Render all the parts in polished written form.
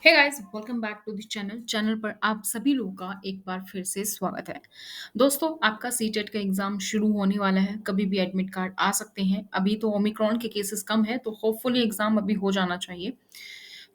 Hey guys welcome back to the channel पर आप सभी लोगों का एक बार फिर से स्वागत है। दोस्तों आपका सीटेट का एग्जाम शुरू होने वाला है, कभी भी एडमिट कार्ड आ सकते हैं। अभी तो ओमिक्रॉन के केसेस कम है तो होपफुली एग्जाम अभी हो जाना चाहिए।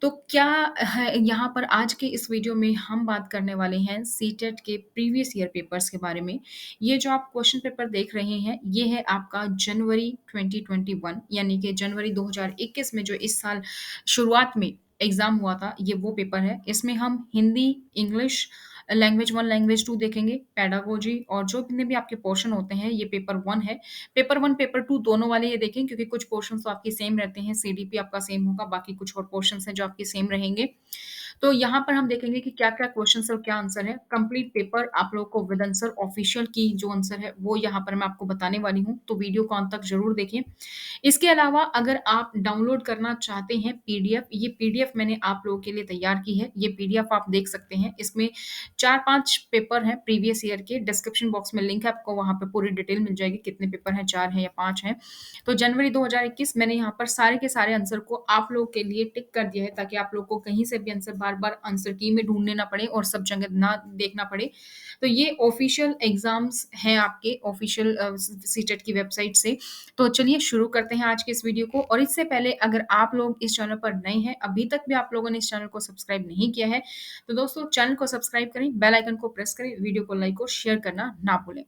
तो क्या है यहाँ पर आज के इस वीडियो में हम बात करने वाले हैं सीटेट के प्रीवियस ईयर पेपर्स के बारे में। ये जो आप क्वेश्चन पेपर देख रहे हैं ये है आपका जनवरी 2021 यानी कि जनवरी 2021 में जो इस साल शुरुआत में एग्ज़ाम हुआ था, ये वो पेपर है। इसमें हम हिंदी, इंग्लिश, लैंग्वेज 1, लैंग्वेज 2 देखेंगे, पेडागोजी और जो जितने भी आपके पोर्शन होते हैं, ये पेपर 1 है। पेपर 1, पेपर 2 दोनों वाले ये देखें क्योंकि कुछ पोर्शन्स तो आपके सेम रहते हैं, सीडीपी आपका सेम होगा, बाकी कुछ और पोर्शन्स हैं जो आपके सेम रहेंगे। तो यहाँ पर हम देखेंगे कि क्या-क्या क्वेश्चन्स और क्या आंसर है। कंप्लीट पेपर आप लोगों को विद आंसर ऑफिशियल की जो आंसर है, वो यहाँ पर मैं आपको बताने वाली हूँ, तो वीडियो को अंत तक ज़रूर देखें। इसके अलावा अगर आप डाउनलोड करना चाहते हैं पीडीएफ, ये पीडीएफ मैंने आप लोगों के लिए तैयार की है। ये पीडीएफ आप देख सकते हैं। इसमें 4-5 पेपर हैं प्रीवियस ईयर के। डिस्क्रिप्शन बॉक्स में लिंक है, आपको वहाँ पे पूरी डिटेल मिल जाएगी, कितने पेपर हैं, 4 हैं या 5 हैं। तो जनवरी 2021 मैंने यहाँ पर सारे के सारे आंसर को आप लोगों के लिए टिक कर दिया है ताकि आप लोग को कहीं से भी आंसर बार-बार आंसर की में ढूँढने ना पड़े और सब जगह ना देखना पड़े। तो ये ऑफिशियल एग्ज़ाम्स हैं आपके ऑफिशियल सीटेट की वेबसाइट से। तो चलिए शुरू करते हैं आज के इस वीडियो को और इससे पहले अगर आप लोग इस चैनल पर नए हैं, अभी तक भी आप लोगों ने इस चैनल को सब्सक्राइब नहीं किया है, तो दोस्तों चैनल को सब्सक्राइब करें, बेल आइकन को प्रेस करें, वीडियो को लाइक और शेयर करना ना भूलें।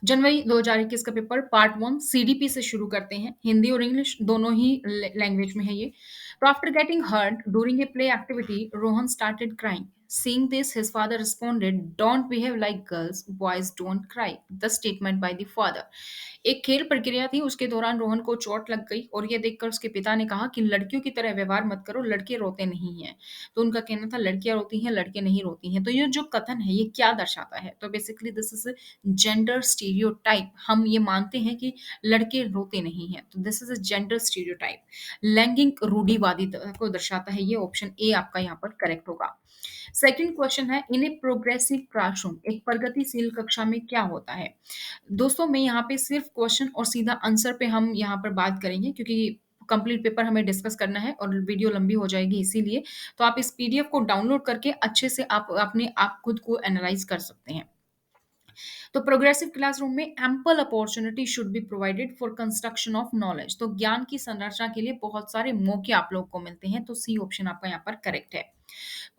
जनवरी 2021 का पेपर पार्ट 1 सीडीपी से शुरू करते हैं। हिंदी और इंग्लिश दोनों ही लैंग्वेज में है ये। तो after getting hurt during a play activity, Rohan started crying. Seeing this, his father responded, "Don't behave like girls. Boys don't cry." The statement by the father. एक खेल प्रक्रिया थी, उसके दौरान रोहन को चोट लग गई और ये देखकर उसके पिता ने कहा कि लड़कियों की तरह व्यवहार मत करो, लड़के रोते नहीं हैं। तो उनका कहना था लड़कियां रोती हैं, लड़के नहीं रोती हैं। तो ये जो कथन है ये क्या दर्शाता है? तो basically this is gender stereotype. हम ये मानते हैं कि लड़के रोते नहीं हैं, तो this is a gender stereotype. लैंगिक रूढ़िवादिता को दर्शाता है ये। ऑप्शन ए आपका यहाँ पर करेक्ट होगा। सेकंड क्वेश्चन है, इन ए प्रोग्रेसिव क्लासरूम, एक प्रगतिशील कक्षा में क्या होता है? दोस्तों मैं यहाँ पे सिर्फ क्वेश्चन और सीधा आंसर पे हम यहाँ पर बात करेंगे क्योंकि कंप्लीट पेपर हमें डिस्कस करना है और वीडियो लंबी हो जाएगी इसीलिए। तो आप इस पीडीएफ को डाउनलोड करके अच्छे से आप अपने आप खुद को एनालाइज कर सकते हैं। तो प्रोग्रेसिव क्लासरूम में ample opportunity should be provided for construction of knowledge. तो ज्ञान की संरचना के लिए बहुत सारे मौके आप लोग को मिलते हैं। तो सी ऑप्शन आपका यहाँ पर करेक्ट है।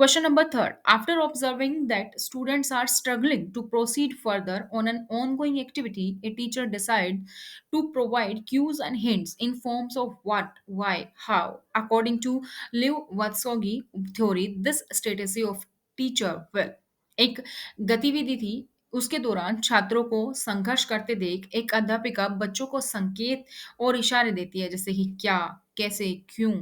Question number third. After observing that students are struggling to proceed further on an ongoing activity, a teacher decides to provide cues and hints in forms of what, why, how. According to Liu Watsogi theory, this strategy of teacher will. एक गतिविधि थी, उसके दौरान छात्रों को संघर्ष करते देख एक अध्यापिका बच्चों को संकेत और इशारे देती है जैसे कि क्या, कैसे, क्यों।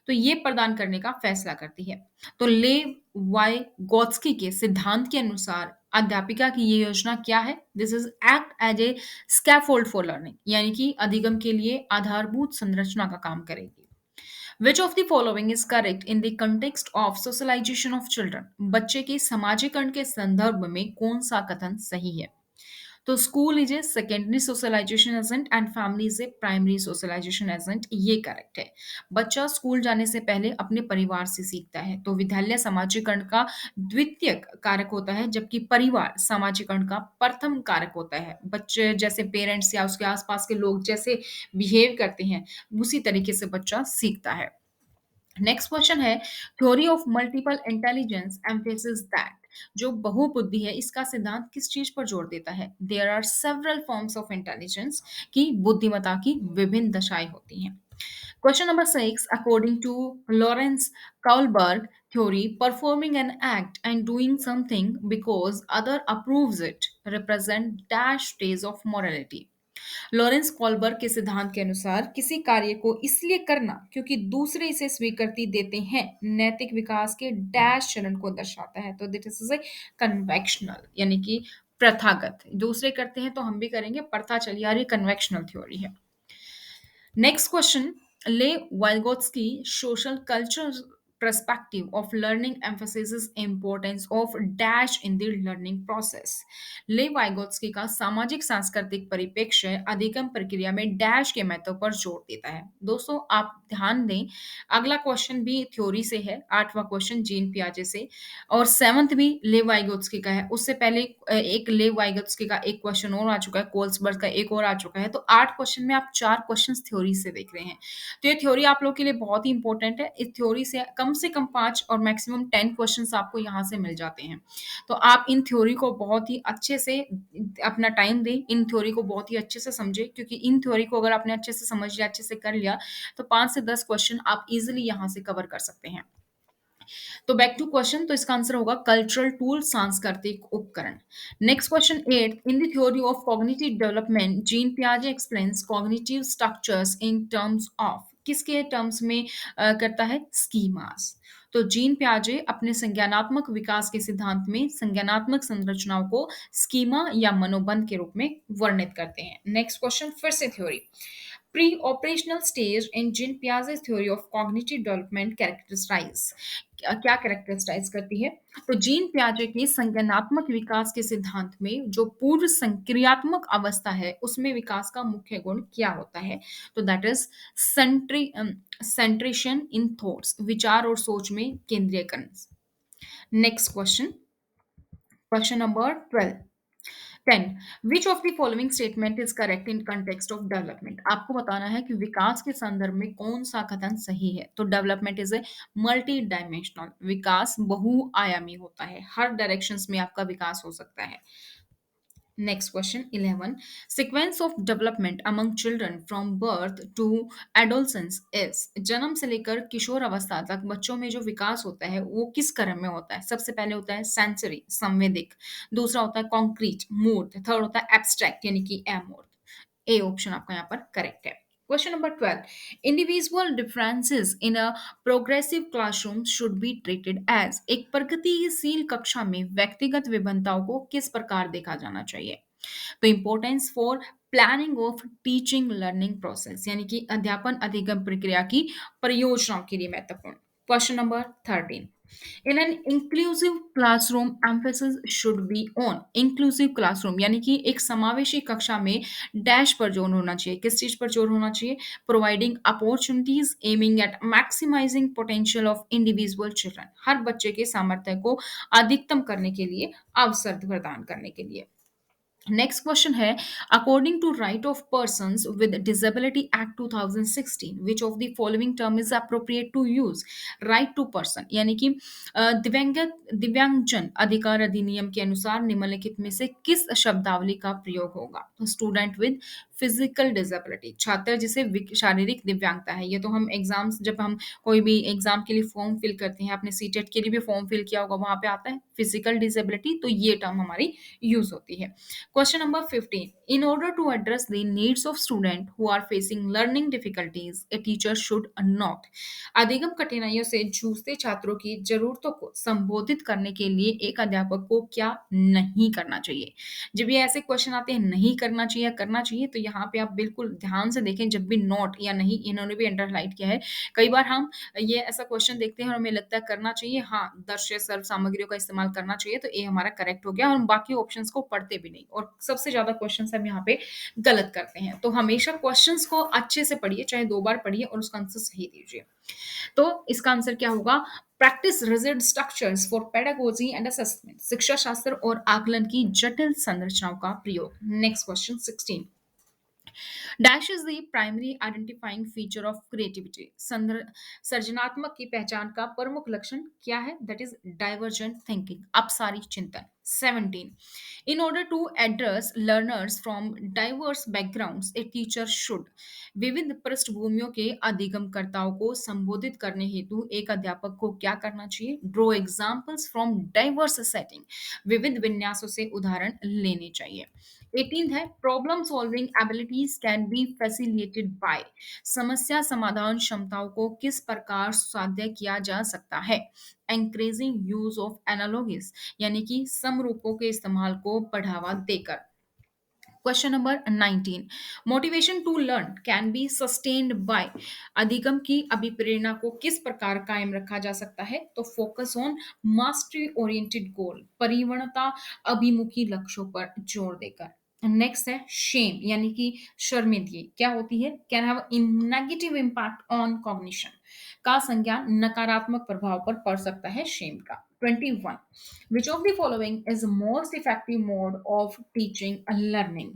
तो ये प्रदान करने का फैसला करती है। तो लेव वाई गॉत्स्की के सिद्धांत के अनुसार अध्यापिका की ये योजना क्या है? This is act as a scaffold for learning, यानी कि अधिगम के लिए आधारभूत संरचना का काम करेगी। Which of the following is correct in the context of socialisation of children? बच्चे के सामाजिकरण के संदर्भ में कौन सा कथन सही है? तो school is a secondary socialisation agent and family is a primary socialisation agent, ये करेक्ट है। बच्चा स्कूल जाने से पहले अपने परिवार से सीखता है, तो विद्यालय सामाजिकरण का द्वितीय कारक होता है जबकि परिवार सामाजिकरण का प्रथम कारक होता है। बच्चे जैसे पेरेंट्स या उसके आसपास के लोग जैसे बिहेव करते हैं उसी तरीके से बच्चा सीखता है। नेक्स्ट क्वेश्चन है, theory of multiple intelligence emphasis that, जो बहुबुद्धि है इसका सिद्धांत किस चीज पर जोर देता है? There are several forms of intelligence, की बुद्धिमत्ता की विभिन्न दशाएं होती हैं। Question number 6, according to Lawrence Kohlberg theory, performing an act and doing something because other approves it represent dash stage of morality. Lawrence Kohlberg के सिद्धांत के अनुसार किसी कार्य को इसलिए करना क्योंकि दूसरे इसे स्वीकृति देते हैं नैतिक विकास के डैश चरण को दर्शाता है। तो दिट इज ए कन्वेक्शनल, यानी कि प्रथागत, दूसरे करते हैं तो हम भी करेंगे, प्रथा चली आ रही, कन्वेक्शनल थ्योरी है। नेक्स्ट क्वेश्चन, ले Vygotsky social culture perspective of learning emphasizes importance of dash in the learning process. ले वाइगोत्स्की का सामाजिक सांस्कृतिक परिप्रेक्ष्य अधिगम प्रक्रिया में डैश के महत्व पर जोर देता है। दोस्तों आप ध्यान दें, अगला क्वेश्चन भी थ्योरी से है, 8वां क्वेश्चन जीन पियाजे से, और 7th भी ले वाइगोत्स्की का है। उससे पहले एक ले वाइगोत्स्की का एक क्वेश्चन और आ चुका है, कोल्सबर्ग का एक और आ चुका है। तो 8 क्वेश्चन में आप 4 क्वेश्चंस थ्योरी से देख रहे हैं। तो ये थ्योरी आप लोग के लिए बहुत ही इंपॉर्टेंट है। इस थ्योरी से कम 5 और मैक्सिमम 10 क्वेश्चंस आपको यहाँ से मिल जाते हैं। तो आप इन थ्योरी को बहुत ही अच्छे से अपना टाइम दें, इन थ्योरी को बहुत ही अच्छे से समझें, क्योंकि इन थ्योरी को अगर आपने अच्छे से समझ लिया, अच्छे से कर लिया, तो 5 से 10 क्वेश्चन आप इज़िली यहाँ से कवर कर सकते हैं। तो बैक टू क्वेश्चन, तो इसका आंसर होगा कल्चरल टूल, सांस्कृतिक उपकरण। Next question 8, in the theory of cognitive development Jean पियाजे explains cognitive structures in terms of, किसके टर्म्स में करता है? स्कीमास। तो जीन पियाजे अपने संज्ञानात्मक विकास के सिद्धांत में संज्ञानात्मक संरचनाओं को स्कीमा या मनोबंध के रूप में वर्णित करते हैं। नेक्स्ट क्वेश्चन फिर से theory, pre-operational stage in Jean Piaget's theory of cognitive development characterize, क्या कैरेक्टराइज करती है? तो जीन पियाजे के संज्ञानात्मक विकास के सिद्धांत में जो पूर्व संक्रियात्मक अवस्था है उसमें विकास का मुख्य गुण क्या होता है? तो that is centration in thoughts, विचार और सोच में केंद्रीयकरण। Next question, question number 12, 10, which of the following statement is correct in context of development? आपको बताना है कि विकास के संदर्भ में कौन सा कथन सही है। तो development is a multi dimensional, विकास बहुआयामी होता है, हर डायरेक्शंस में आपका विकास हो सकता है। Next question 11, sequence of development among children from birth to adolescence is, जन्म से लेकर किशोर अवस्था तक बच्चों में जो विकास होता है वो किस क्रम में होता है? सबसे पहले होता है सेंसरी, संवेदिक, दूसरा होता है कॉन्क्रीट, मूर्त, थर्ड होता है एब्स्ट्रैक्ट यानी कि अमूर्त। ए ऑप्शन आपका यहाँ पर करेक्ट है। Question number 12, individual differences in a progressive classroom should be treated as, एक प्रगतिशील कक्षा में व्यक्तिगत विभिन्नताओं को किस प्रकार देखा जाना चाहिए? तो importance for planning of teaching learning process, यानी कि अध्यापन अधिगम प्रक्रिया की परियोजनाओं के लिए महत्वपूर्ण। Question number 13, in an inclusive classroom emphasis should be on, inclusive classroom यानी कि एक समावेशी कक्षा में डैश पर जोर होना चाहिए, किस चीज पर जोर होना चाहिए? Providing opportunities aiming at maximising potential of individual children, हर बच्चे के सामर्थ्य को अधिकतम करने के लिए, अवसर प्रदान करने के लिए। नेक्स्ट क्वेश्चन है, according to right of persons with disability act 2016 which of the following term is appropriate to use? Right to person यानी कि दिव्यांगजन अधिकार अधिनियम के अनुसार निम्नलिखित में से किस शब्दावली का प्रयोग होगा? तो स्टूडेंट विद फिजिकल डिसेबिलिटी, छात्र जिसे शारीरिक दिव्यांगता है। ये तो हम एग्जाम्स, जब हम कोई भी एग्जाम के लिए फॉर्म फिल करते हैं, आपने सीटेट के लिए भी फॉर्म फिल किया होगा, वहां पे आता है फिजिकल डिसेबिलिटी, तो ये टर्म हमारी यूज होती है। Question number 15. In order to address the needs of students who are facing learning difficulties, a teacher should not. अधिगम कठिनाइयों से जूझते छात्रों की जरूरतों को संबोधित करने के लिए एक अध्यापक को क्या नहीं करना चाहिए? जब ये ऐसे क्वेश्चन आते हैं नहीं करना चाहिए करना चाहिए, तो यहाँ पे आप बिल्कुल ध्यान से देखें, जब भी नॉट या नहीं इन्होंने भी अंडरलाइन किया है। कई बार हम ये ऐसा क्वेश्चन देखते हैं और हमें लगता है करना चाहिए, हाँ दृश्य सर्व सामग्रियों का इस्तेमाल करना चाहिए, तो ये हमारा करेक्ट हो गया और हम बाकी ऑप्शंस को पढ़ते भी नहीं, और सबसे ज्यादा क्वेश्चंस हम यहाँ पे गलत करते हैं। तो हमेशा क्वेश्चंस को अच्छे से पढ़िए, चाहे 2 बार पढ़िए और उसका आंसर सही दीजिए। तो इसका आंसर क्या होगा? Practice rigid structures for pedagogy and assessment, शिक्षा शास्त्र और आकलन की जटिल संरचनाओं का प्रयोग। Next question 16, dash is the primary identifying feature of creativity, सर्जनात्मक की पहचान का प्रमुख लक्षण क्या है? दैट इज डाइवर्जेंट थिंकिंग, अपसारी चिंतन। 17, in order to address learners from diverse backgrounds, a teacher should, विविध पृष्ठभूमियों के अधिगमकर्ताओं को संबोधित करने हेतु एक अध्यापक को क्या करना चाहिए? Draw examples from diverse setting, विविध विन्यासों से उदाहरण लेने चाहिए। 18 है, problem solving abilities can be facilitated bye, समस्या समाधान क्षमताओं को किस प्रकार साध्य किया जा सकता है? एंकरेजिंग यूज ऑफ एनालॉगीज, यानी कि समरूपों के इस्तेमाल को बढ़ावा देकर। Question number 19, motivation to learn can be sustained by. अधिगम की अभिप्रेरणा को किस प्रकार कायम रखा जा सकता है? तो फोकस ऑन मास्टरी ओरिएंटेड गोल, परिवर्णता अभिमुखी लक्ष्यों पर जोर देकर। नेक्स्ट है शेम, यानी कि शर्मिंदगी क्या होती है? Can have negative impact on cognition, का संज्ञान नकारात्मक प्रभाव पर पड़ सकता है शेम का। 21, विच of the following is most effective mode of teaching learning.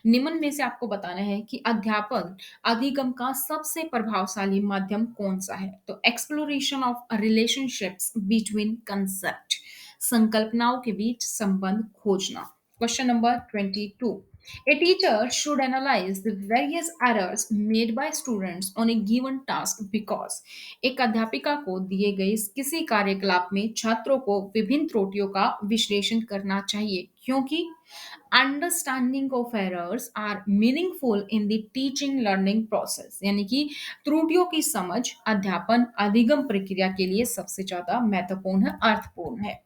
निम्न में से आपको बताना है कि अध्यापन अधिगम का सबसे प्रभावशाली माध्यम कौन सा है? तो exploration of relationships between concept, संकल्पनाओं के बीच संबंध खोजना। Question number 22, a teacher should analyze the various errors made by students on a given task because एक अध्यापिका को दिए गए किसी कार्यकलाप में छात्रों को विभिन्न त्रुटियों का विश्लेषण करना चाहिए, क्योंकि understanding of errors are meaningful in the teaching learning process, यानी कि त्रुटियों की समझ अध्यापन अधिगम प्रक्रिया के लिए सबसे ज्यादा महत्वपूर्ण है, अर्थपूर्ण है।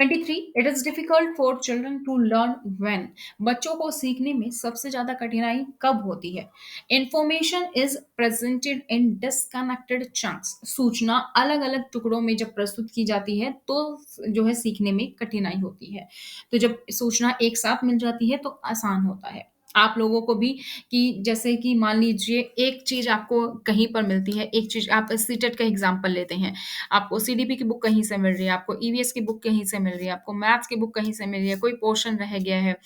23, it is difficult for children to learn when. बच्चों को सीखने में सबसे ज्यादा कठिनाई कब होती है? Information is presented in disconnected chunks. सूचना अलग अलग टुकड़ों में जब प्रस्तुत की जाती है तो जो है सीखने में कठिनाई होती है। तो जब सूचना एक साथ मिल जाती है तो आसान होता है आप लोगों को भी। कि जैसे कि मान लीजिए एक चीज आपको कहीं पर मिलती है, एक चीज आप सीटेट का एग्जांपल लेते हैं, आपको सीडीपी की बुक कहीं से मिल रही है, आपको ईवीएस की बुक कहीं से मिल रही है, आपको मैथ्स की बुक कहीं से मिल रही है, कोई पोर्शन रह गया है,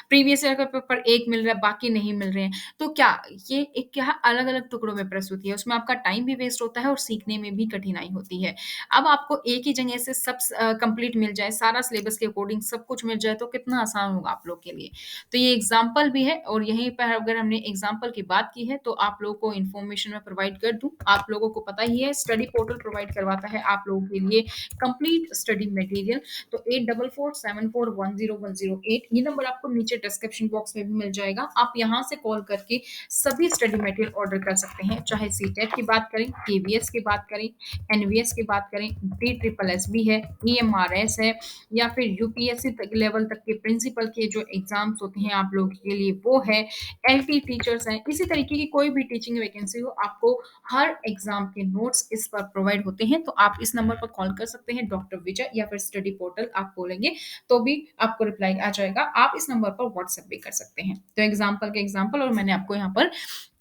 प्रीवियस ईयर का पेपर एक मिल रहा है, बाकी नहीं मिल रहे हैं, तो क्या ये एक क्या अलग अलग टुकड़ों में प्रस्तुति है, उसमें आपका टाइम भी वेस्ट होता है और सीखने में भी कठिनाई होती है। अब आपको एक ही जगह से सब कंप्लीट मिल जाए, सारा सिलेबस के अकॉर्डिंग सब कुछ मिल जाए, तो कितना आसान होगा आप लोग के लिए। तो ये एग्जाम्पल भी है, और यहीं पर अगर हमने एग्जाम्पल की बात की है तो आप लोगों को इन्फॉर्मेशन में प्रोवाइड कर दूं। आप लोगों को पता ही है स्टडी पोर्टल प्रोवाइड करवाता है आप लोगों के लिए कंप्लीट स्टडी मटेरियल। तो 8447410108 ये नंबर आपको नीचे डिस्क्रिप्शन बॉक्स में भी मिल जाएगा। आप यहाँ से कॉल करके सभी स्टडी मटेरियल ऑर्डर कर सकते हैं, चाहे सीटेट की बात करें, केवीएस की बात करें, एनवीएस की बात करें, डी ट्रिपल एस भी है, ईएमआरएस है, या फिर यूपीएससी तक लेवल तक के प्रिंसिपल के जो एग्जाम्स होते हैं आप लोगों के लिए वो है, एलटी टीचर्स हैं, इसी तरीके की कोई भी टीचिंग वैकेंसी हो आपको हर एग्जाम के नोट्स इस पर प्रोवाइड होते हैं। तो आप इस नंबर पर कॉल कर सकते हैं डॉक्टर विजय, या फिर स्टडी पोर्टल आप बोलेंगे तो भी आपको रिप्लाई आ जाएगा। आप इस नंबर पर व्हाट्सएप भी कर सकते हैं। तो एग्जाम्पल के एग्जाम्पल, और मैंने आपको यहाँ पर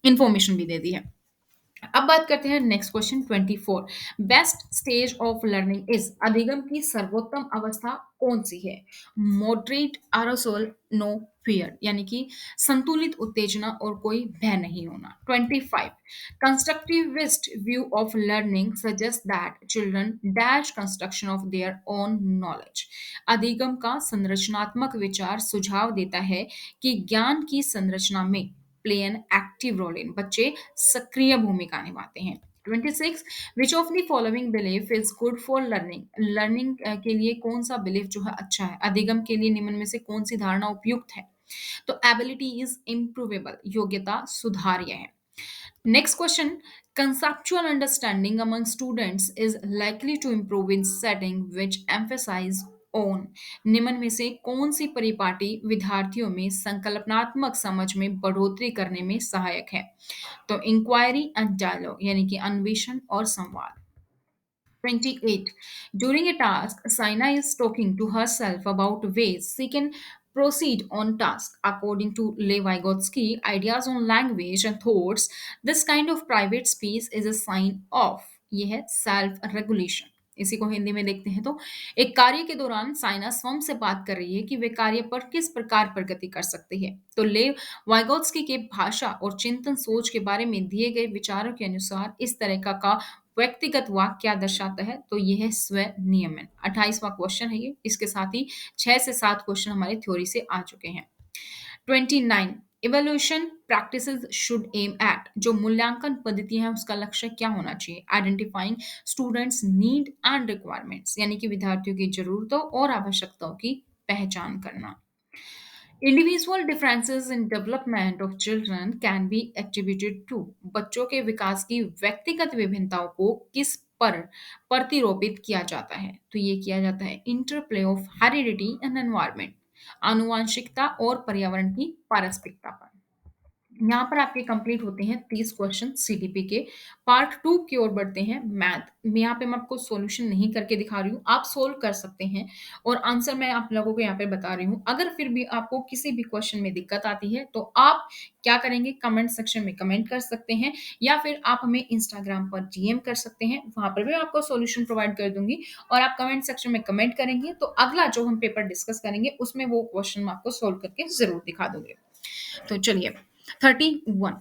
इंफॉर्मेशन भी दे दी है। अब बात करते हैं next question 24, best stage of learning is. अधिगम की सर्वोत्तम अवस्था कौन सी है? मॉडरेट अरोसल नो फियर, यानी कि संतुलित उत्तेजना और कोई भय नहीं होना। 25, constructivist view of learning suggest that children dash construction of their own knowledge. अधिगम का संरचनात्मक विचार सुझाव देता है कि ज्ञान की संरचना में play an active role in, बच्चे सक्रिय भूमिका निभाते हैं। 26, which of the following belief is good for learning. Learning के लिए कौन सा बिलीफ जो है अच्छा है? अधिगम के लिए निम्न में से कौन सी धारणा उपयुक्त है? तो एबिलिटी इज इम्प्रूवेबल, योग्यता सुधार्य है। Next question, conceptual understanding among students is likely to improve in setting which emphasize on। निम्न में से कौन सी परिपाटी विद्यार्थियों में संकल्पनात्मक समझ में बढ़ोतरी करने में सहायक है? तो इंक्वायरी एंड डायलॉग, यानी कि अन्वेषण और संवाद। 28, during a task, Saina is talking to herself about ways she can proceed on task. According to Lev Vygotsky, ideas on language and thoughts, this kind of private speech is a sign of ये है self regulation. इसी को हिंदी में देखते हैं तो एक कार्य के दौरान साइना स्वयं से बात कर रही है कि वे कार्य पर किस प्रकार प्रगति कर सकती है। तो लेव वाइगोत्स्की के भाषा और चिंतन सोच के बारे में दिए गए विचारों के अनुसार इस तरह का व्यक्तिगत वाक्य क्या दर्शाता है? तो ये है स्व नियमन। 28वां क्वेश्चन है ये। इसके साथ ही 6 से 7 क्वेश्चन हमारे थ्योरी से आ चुके हैं। 29, evaluation practices should aim at. जो मूल्यांकन पद्धति है उसका लक्ष्य क्या होना चाहिए? Identifying students need and requirements, यानी कि विद्यार्थियों की जरूरतों और आवश्यकताओं की पहचान करना। Individual differences in development of children can be attributed to. बच्चों के विकास की व्यक्तिगत विभिन्नताओं को किस पर प्रतिरोपित किया जाता है? तो ये किया जाता है interplay of heredity and environment, आनुवांशिकता और पर्यावरण की पारस्परिकता पर। यहाँ पर आपके कंप्लीट होते हैं 30 क्वेश्चन सीडीपी के। पार्ट 2 की ओर बढ़ते हैं मैथ में। यहाँ पे मैं आपको सॉल्यूशन नहीं करके दिखा रही हूँ, आप सोल्व कर सकते हैं और आंसर मैं आप लोगों को यहाँ पे बता रही हूँ। अगर फिर भी आपको किसी भी क्वेश्चन में दिक्कत आती है तो आप क्या करेंगे, कमेंट सेक्शन में कमेंट कर सकते हैं या फिर आप हमें इंस्टाग्राम पर डीएम कर सकते हैं, वहां पर भी मैं आपको सॉल्यूशन प्रोवाइड कर दूंगी और आप कमेंट सेक्शन में कमेंट करेंगे तो अगला जो हम पेपर डिस्कस करेंगे उसमें वो क्वेश्चन मैं आपको सोल्व करके जरूर दिखा दूंगी। तो चलिए 31,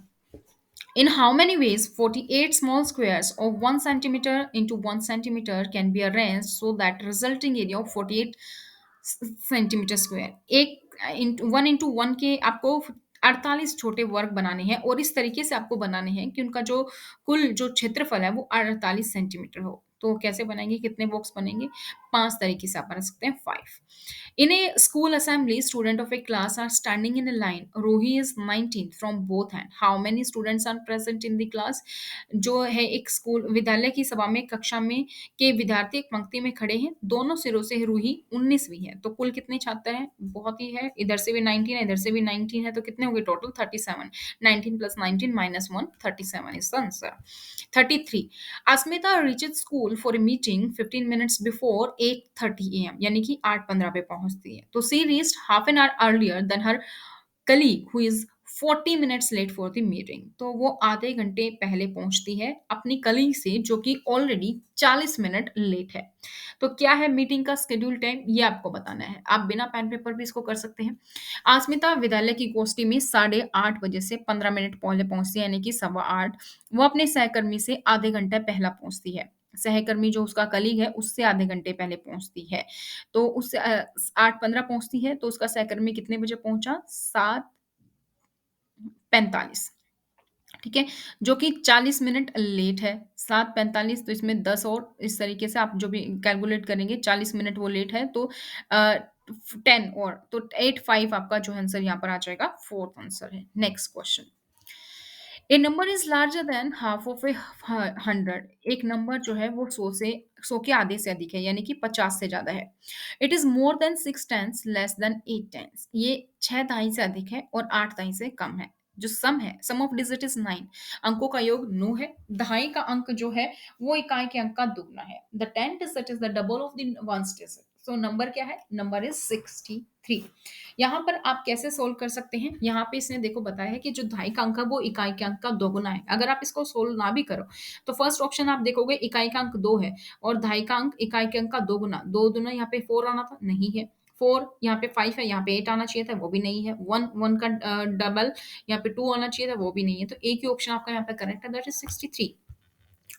in how many ways 48 small squares of 1 centimeter into 1 centimeter can be arranged so that resulting area of 48 centimetre square. एक इंटू वन इंटू वन के आपको 48 छोटे वर्ग बनाने हैं और इस तरीके से आपको बनाने हैं कि उनका जो कुल जो क्षेत्रफल है वो 48 सेंटीमीटर हो। तो कैसे बनाएंगे, कितने बॉक्स बनेंगे, 5 तरीके से आप बना सकते हैं। 5 in a school assembly, student of a class are standing in a line. Rohi is 19 from both hand. How many students are present in the class? जो है एक स्कूल विद्यालय की सभा में कक्षा में के विद्यार्थी एक पंक्ति में खड़े हैं, दोनों सिरों से रूही 19वीं है। तो कुल कितने छात्र हैं? बहुत ही है, इधर से भी 19 है, इधर से भी 19 है, तो कितने हो गए total? 37। 19 plus 19 minus 1, 37 is the answer. 33 Asmita reaches school for a meeting 15 minutes before 8:30 AM, यानी कि 8:15 पे पहुंचती है। तो she reached half an hour earlier than her colleague who is 40 minutes late for the meeting. तो वो आधे घंटे पहले पहुंचती है अपनी कलीग से जो कि ऑलरेडी 40 मिनट लेट है। तो क्या है मीटिंग का शेड्यूल टाइम, ये आपको बताना है। आप बिना पेन पेपर भी इसको कर सकते हैं। अस्मिता विद्यालय की गोष्ठी में 8:30 बजे से 15 मिनट पहले पहुंचती है, यानी कि 8:15। वो अपने सहकर्मी से आधे घंटा पहला पहुंचती है। सहकर्मी जो उसका कलीग है उससे आधे घंटे पहले पहुंचती है। तो उससे 8:15 पहुंचती है तो उसका सहकर्मी कितने बजे पहुंचा? 7:45। ठीक है, जो कि 40 मिनट लेट है। 7:45 तो इसमें 10 और इस तरीके से आप जो भी कैलकुलेट करेंगे, 40 मिनट वो लेट है तो 10 और तो 85 आपका जो आंसर यहाँ पर आ जाएगा, फोर्थ आंसर है। Next question, a number is larger than half of a 100। एक नंबर जो है वो 100 के आधे से अधिक है, यानी कि 50 से ज्यादा है। It is more than 6 tens less than 8 tens. ये 6 दाई से अधिक है और 8 दाई से कम है। जो सम है, सम ऑफ डिजिट इज 9, अंकों का योग 9 है। दहाई का अंक जो है वो इकाई के अंक का दुगना है। The 10 digit is the double of the ones digit. So number क्या है? Number is 63। यहाँ पर आप कैसे सोल्व कर सकते हैं? यहाँ पे इसने देखो बताया है कि जो दहाई का अंक है वो इकाई के अंक का दोगुना है। अगर आप इसको सोल्व ना भी करो तो फर्स्ट ऑप्शन आप देखोगे इकाई का अंक 2 है और दहाई का अंक इकाई के अंक का दोगुना। दो दुना यहाँ पे 4 आना था, नहीं है। 4 यहाँ पे 5 है, यहाँ पे 8 आना चाहिए था, वो भी नहीं है। 1 का डबल यहाँ पे 2 आना चाहिए था, वो भी नहीं है। तो एक ही ऑप्शन आपका यहाँ पे करेक्ट है, that is 63।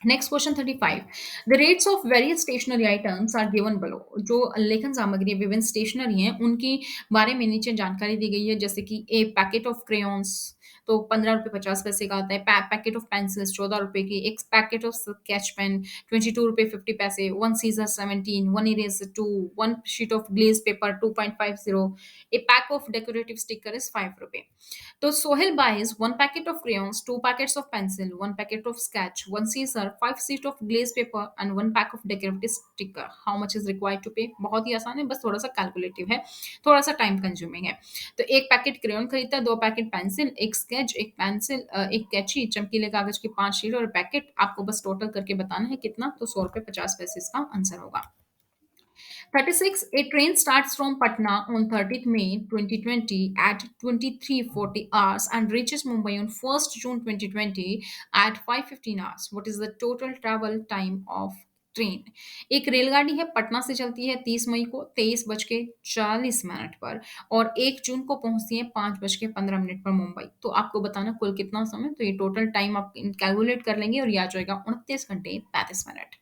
Next question 35, the rates of various stationery items are given below. जो लेखन सामग्री विभिन्न स्टेशनरी हैं उनकी बारे में नीचे जानकारी दी गई है, जैसे कि ए पैकेट ऑफ क्रेयॉन्स तो 15 रुपए 50 पैसे का आता है। पैकेट ऑफ पेंसिल्स 14 रुपए की। एक पैकेट ऑफ स्केच पेन 22 रुपए 50 पैसे। One scissor 17, one eraser 2, one sheet of glaze paper 2.50। A pack of decorative sticker is 5 रुपए। तो Sohail buys one packet of crayons, two packets of pencil, one packet of sketch, one scissor, 5 sheet of glaze paper and one pack of decorative sticker. How much is required to pay? बहुत ही आसान है, बस थोड़ा सा calculative है, थोड़ा सा time consuming है। तो एक पैकेट क्रेयन खरीदता है, 2 पैकेट पेंसिल, एक स्केच, एक पेंसिल, एक कैची, चमकीले कागज की 5 शीट और पैकेट। आपको बस टोटल करके बताना है कितना, तो 100 रुपए 50 पैसे इसका आंसर होगा। 36. A train starts from Patna on 30th May 2020 at 23:40 hours and reaches Mumbai on 1st June 2020 at 5:15 hours. What is the total travel time of train? एक रेलगाड़ी है, पटना से चलती है 30 मई को 23:40 पर और 1 जून को पहुंचती है 5:15 पर मुंबई। तो आपको बताना कुल कितना समय, तो ये टोटल टाइम आप कैलकुलेट कर लेंगे और ये आ जाएगा 29 घंटे 35 minute.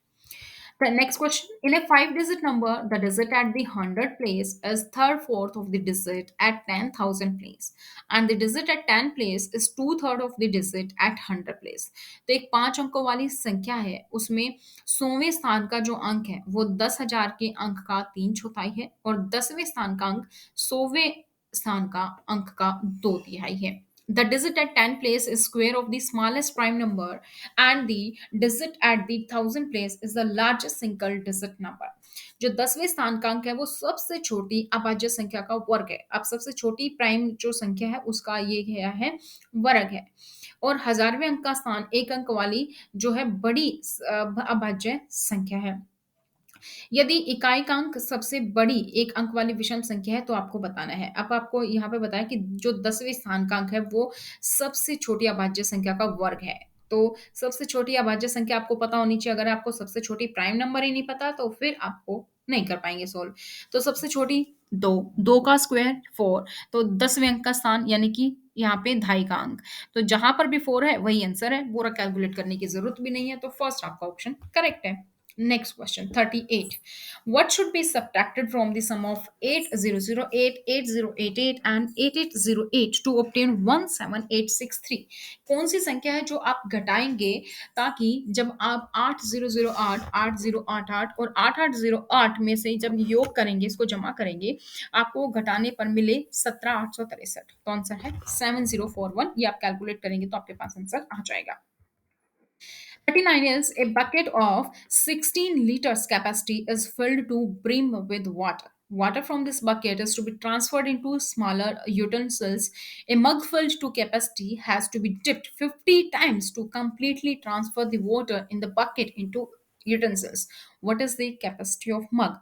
The next question, in a 5 digit number, the digit at the 100 place is third fourth of the digit at 10,000 place and the digit at 10 place is two third of the digit at 100 place. तो एक 5 अंकों वाली संख्या है, उसमें 100वें स्थान का जो अंक है वो 10,000 के अंक का 3/4 है और 10वें स्थान का अंक 100वें स्थान का अंक का 2/3 है। The digit at 10 place is square of the smallest prime number, and the digit at the 1000 place is the largest single digit number. जो 10वें स्थानांक है वो सबसे छोटी अभाज्य संख्या का वर्ग है। अब सबसे छोटी प्राइम जो संख्या है उसका ये क्या है, वर्ग है। और हजारवें अंक का स्थान एक अंक वाली जो है बड़ी अभाज्य संख्या है। यदि इकाइकांक सबसे बड़ी एक अंक वाली विषम संख्या है तो आपको बताना है। अब आपको यहाँ पे बताया कि जो 10वें स्थानांक है वो सबसे छोटी अभाज्य संख्या का वर्ग है। तो सबसे छोटी अभाज्य संख्या आपको पता होनी चाहिए। अगर आपको सबसे छोटी प्राइम नंबर ही नहीं पता तो फिर आपको नहीं कर पाएँगे सॉल्व। तो सबसे छोटी 2, 2 का स्क्वायर 4, तो 10वें अंक का स्थान यानी कि यहाँ पे ढाई का अंक। तो जहाँ पर भी 4 है वही आंसर है, पूरा कैलकुलेट करने की ज़रूरत भी नहीं है, तो फर्स्ट आपका ऑप्शन करेक्ट है। Next question 38. What should be subtracted from the sum of 8008, 8088 and 8808 to obtain 17863? कौन सी संख्या है जो आप घटाएंगे ताकि जब आप 8008, 8088 और 8808 में से जब योग करेंगे, इसको जमा करेंगे, आपको घटाने पर मिले 17863। तो आंसर है 7041। ये आप कैलकुलेट करेंगे तो आपके पास आंसर आ जाएगा। 39 is a bucket of 16 liters capacity is filled to brim with water. Water from this bucket is to be transferred into smaller utensils. A mug filled to capacity has to be dipped 50 times to completely transfer the water in the bucket into utensils. What is the capacity of mug?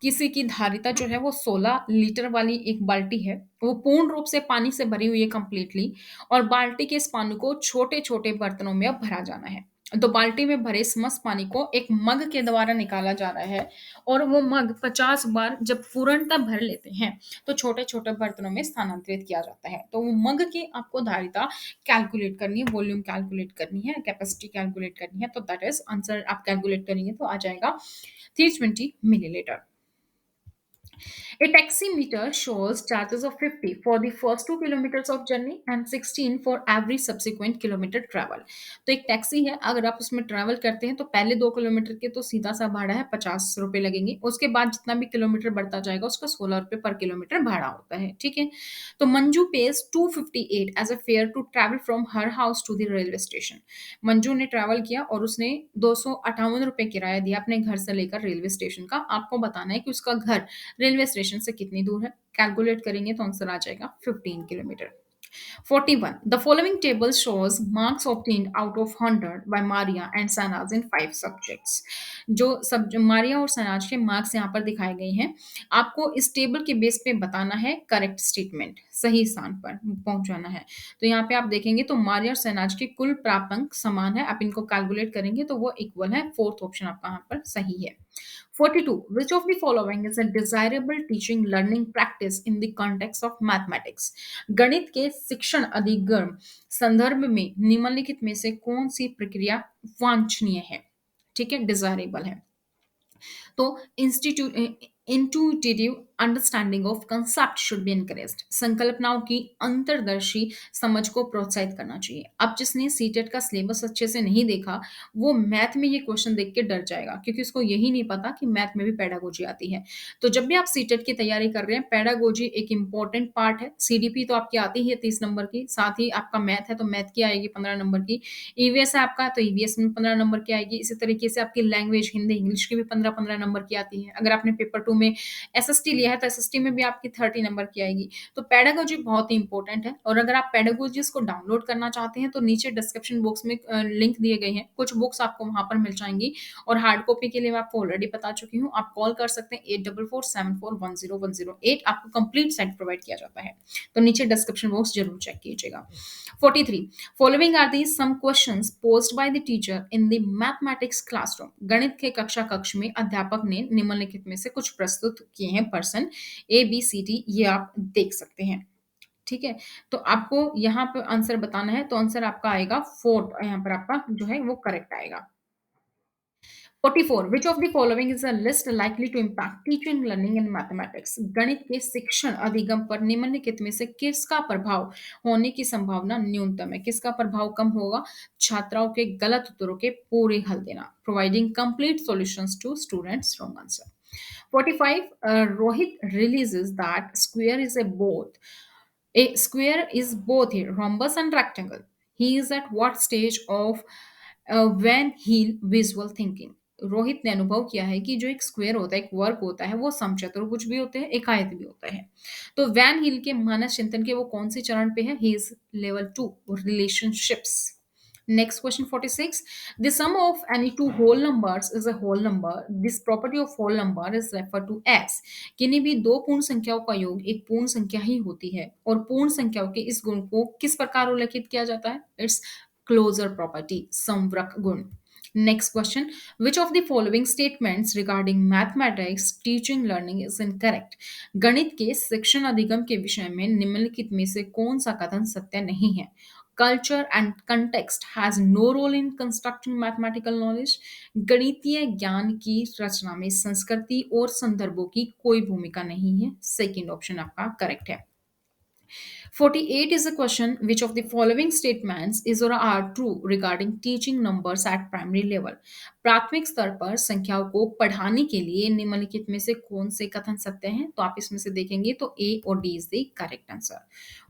किसी की धारिता जो है वो 16 litre वाली एक बाल्टी है, वो पूर्ण रूप से पानी से भरी हुई है कंप्लीटली, और बाल्टी के इस पानी को छोटे-छोटे बर्तनों में अब भरा जाना है। तो बाल्टी में भरे समस्त पानी को एक मग के द्वारा निकाला जा रहा है, और वो मग 50 बार जब पूर्णतः भर लेते हैं, तो छोटे-छोटे बर्तनों में स्थानांतरित किया जाता है। तो वो मग की आपको धारिता कैलकुलेट करनी है, वॉल्यूम कैलकुलेट करनी है, कैपेसिटी कैलकुलेट करनी है, तो दैट इज़ आंसर आप कैलकुलेट करेंगे तो आ जाएगा 320 millilitre. A taximeter shows charges of 50 for the first 2 kilometers of journey and 16 for every subsequent kilometer travel. तो एक टैक्सी है, अगर आप उसमें ट्रैवल करते हैं तो पहले 2 किलोमीटर के तो सीधा सा भाड़ा है 50 रुपए लगेंगे। उसके बाद जितना भी किलोमीटर बढ़ता जाएगा उसका 16 रुपए पर किलोमीटर भाड़ा होता है, ठीक है? तो Manju pays 258 as a fare to travel from her house to the railway station. Manju ने ट्रैवल किया और उसने 258 रुपए किराया दिया अपने घर से लेकर रेलवे स्टेशन का। आपको बताना है कि उसका घर रेलवे स्टेशन से कितनी दूर है। कैलकुलेट करेंगे तो आंसर आ जाएगा 15 kilometre. 41. The following table shows marks obtained out of 100 by Maria and Sanaz in 5 subjects. जो मारिया और सनाज के मार्क्स यहाँ पर दिखाए गए हैं, आपको इस टेबल के बेस पे बताना है करेक्ट स्टेटमेंट, सही स्थान पर पहुंचाना है। तो यहाँ पे आप देखेंगे तो मारिया और सनाज के कुल प्राप्त अंक समान है। आप इनको कैलकुलेट करेंगे तो वो इक्वल है। फोर्थ ऑप्शन आपका यहाँ पर सही है। 42. Which of the following is a desirable teaching learning practice in the context of mathematics? गणित के शिक्षण अधिगम संदर्भ में निम्नलिखित में से कौन सी प्रक्रिया वांछनीय है? ठीक है, डिजायरेबल है। तो intuitive understanding of concept should be encouraged. संकल्पनाओं की अंतर्दर्शी समझ को प्रोत्साहित करना चाहिए। अब जिसने सीटेट का सिलेबस अच्छे से नहीं देखा, वो मैथ में ये क्वेश्चन देख के डर जाएगा, क्योंकि उसको यही नहीं पता कि मैथ में भी पेडागोजी आती है। तो जब भी आप सीटेट की तैयारी कर रहे हैं, पेडागोजी एक इंपॉर्टेंट पार्ट है। सीडीपी तो आपकी आती ही है 30 नंबर की, साथ ही आपका मैथ है तो मैथ की आएगी 15 नंबर की। ईवीएस है आपका तो ईवीएस में 15 नंबर की आएगी। इसी तरीके से आपकी लैंग्वेज हिंदी इंग्लिश की भी 15-15 नंबर की आती है। अगर आपने पेपर 2 में एसएसटी लिया है तो एसएसटी में भी आपकी 30 नंबर की आएगी। तो पेडागोजी बहुत ही इंपॉर्टेंट है, और अगर आप पेडागोजीज को डाउनलोड करना चाहते हैं तो नीचे डिस्क्रिप्शन बॉक्स में लिंक दिए गए हैं। कुछ बुक्स आपको वहां पर मिल जाएंगी, और हार्ड कॉपी के लिए मैं आपको ऑलरेडी बता चुकी हूँ। आप कॉल कर सकते हैं 8447410108। आपको कंप्लीट सेट प्रोवाइड किया जाता है। तो नीचे डिस्क्रिप्शन बॉक्स जरूर चेक कीजिएगा। 43. Following are these some questions posed by the teacher in the mathematics classroom. गणित के कक्षा कक्ष में अध्यापक ने निम्नलिखित में से कुछ प्रस्तुत किए हैं प्रश्न ए बी सी डी, ये आप देख सकते हैं। ठीक है, तो आपको यहाँ पर आंसर बताना है, तो आंसर आपका आएगा फोर्थ, यहाँ पर आपका जो है वो करेक्ट आएगा। 44. Which of the following is a list likely to impact teaching learning in mathematics? गणित के शिक्षण अधिगम पर निम्नलिखित में से किसका प्रभाव होने की संभावना न्यूनतम है? किसका प्रभाव कम होगा? छात्राओं के गलत उत्तरों के पूरे हल देना। Providing complete solutions to students' wrong answer. 45. Rohit releases that square is a both A square is both a rhombus and rectangle. He is at what stage of when he visual thinking? Rohit ने अनुभव किया है कि जो एक square होता है, एक वर्ग होता है, वो समचतुर्भुज भी होते हैं, एक आयत भी होता है। तो वैन हिल के मानस चिंतन के वो कौन से चरण पे है? He is level 2 relationships. Next question 46. The sum of any two whole numbers is a whole number. This property of whole number is referred to as किन्हीं भी दो पूर्ण संख्याओं का योग एक पूर्ण संख्या ही होती है और पूर्ण संख्याओं के इस गुण को किस प्रकार उल्लेखित किया जाता है? इट्स क्लोजर प्रॉपर्टी, संवरक गुण। Next question. Which of the following statements regarding mathematics teaching learning is incorrect? गणित के शिक्षण अधिगम के विषय में निम्नलिखित में से कौन सा कथन सत्य नहीं है? Culture and context has no role in constructing mathematical knowledge. गणितीय ज्ञान की रचना में संस्कृति और संदर्भों की कोई भूमिका नहीं है। सेकंड ऑप्शन आपका करेक्ट है। 48 is a question: which of the following statements is or are true regarding teaching numbers at primary level? प्राथमिक स्तर पर संख्याओं को पढ़ाने के लिए निम्नलिखित में से कौन से कथन सत्य हैं? तो आप इसमें से देखेंगे तो ए और D is the correct answer.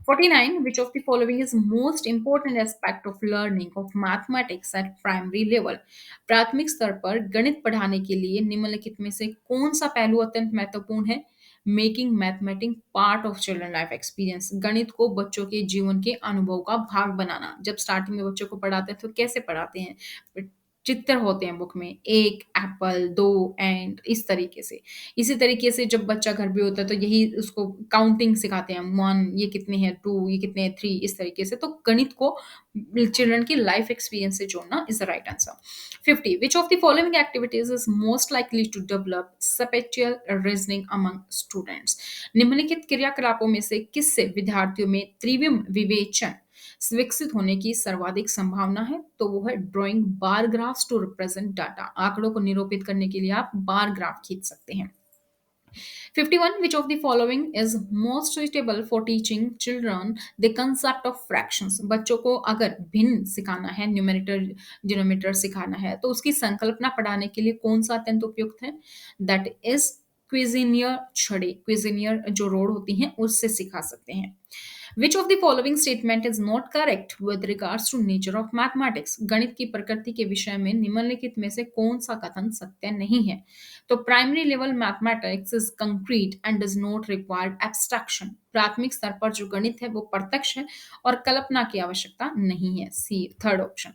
49. Which of the following is most important aspect of learning of mathematics at primary level? प्राथमिक स्तर पर गणित पढ़ाने के लिए निम्नलिखित में से कौन सा पहलू अत्यंत महत्वपूर्ण है? Making mathematics part of children life experience, गणित को बच्चों के जीवन के अनुभव का भाग बनाना। जब स्टार्टिंग में बच्चों को पढ़ाते हैं तो कैसे पढ़ाते हैं? चित्र होते हैं बुक में, एक एप्पल, दो एंड, इस तरीके से। इसी तरीके से जब बच्चा घर पे होता है तो यही उसको काउंटिंग सिखाते हैं, वन ये कितने हैं, टू ये कितने हैं, थ्री, इस तरीके से। तो गणित को चिल्ड्रन की लाइफ एक्सपीरियंस से जोड़ना is the right answer. 50. Which of the following activities is most likely to develop spatial reasoning among students? निम्नलिखित क्रियाकलापों में से किससे विद्यार्थियों में त्रिविम विवेचन विकसित होने की सर्वाधिक संभावना है? तो वो है drawing bar graphs to represent data. आंकड़ों को निरूपित करने के लिए आप बार ग्राफ खींच सकते हैं। 51. Which of the following is most suitable for teaching children the concept of fractions? बच्चों को अगर भिन्न सिखाना है, न्यूमरेटर डिनोमिनेटर सिखाना है, तो उसकी संकल्पना पढ़ाने के लिए कौन सा अत्यंत उपयुक्त है? दैट इज क्विजिनियर छड़े, क्विजिनियर जो रोड होती हैं उससे सिखा सकते हैं। Which of the following statement is not correct with regards to nature of mathematics? गणित की प्रकृति के विषय में निम्नलिखित में से कौन सा कथन सत्य नहीं है? तो primary level mathematics is concrete and does not require abstraction. प्राथमिक स्तर पर जो गणित है वो प्रत्यक्ष है और कल्पना की आवश्यकता नहीं है। सी third option.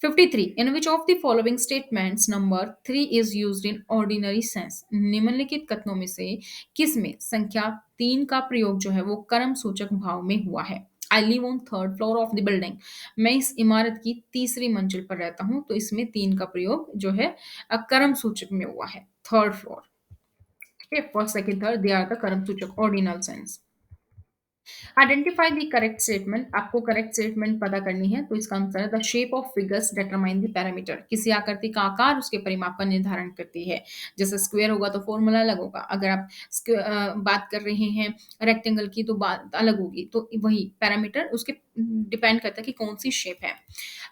53. In which of the following statements number 3 is used in ordinary sense? निम्नलिखित कथनों में से किस में संख्या 3 का प्रयोग जो है वो कर्म सूचक भाव में हुआ है? I live on third floor of the building. मैं इस इमारत की तीसरी मंजिल पर रहता हूं, तो इसमें 3 का प्रयोग जो है कर्म सूचक में हुआ है, थर्ड फ्लोर। ठीक है, first second third they are the कर्म सूचक ordinal sense. Identify the correct statement. आपको करेक्ट स्टेटमेंट पता करनी है, तो इसका आंसर है the shape of figures determine the parameter. किसी आकृति का आकार उसके परिमाप का निर्धारण करती है। जैसे स्क्वायर होगा तो फॉर्मूला अलग होगा, अगर आप बात कर रहे हैं रेक्टेंगल की तो बात अलग होगी। तो वही पैरामीटर उसके डिपेंड करता है कि कौन सी शेप है।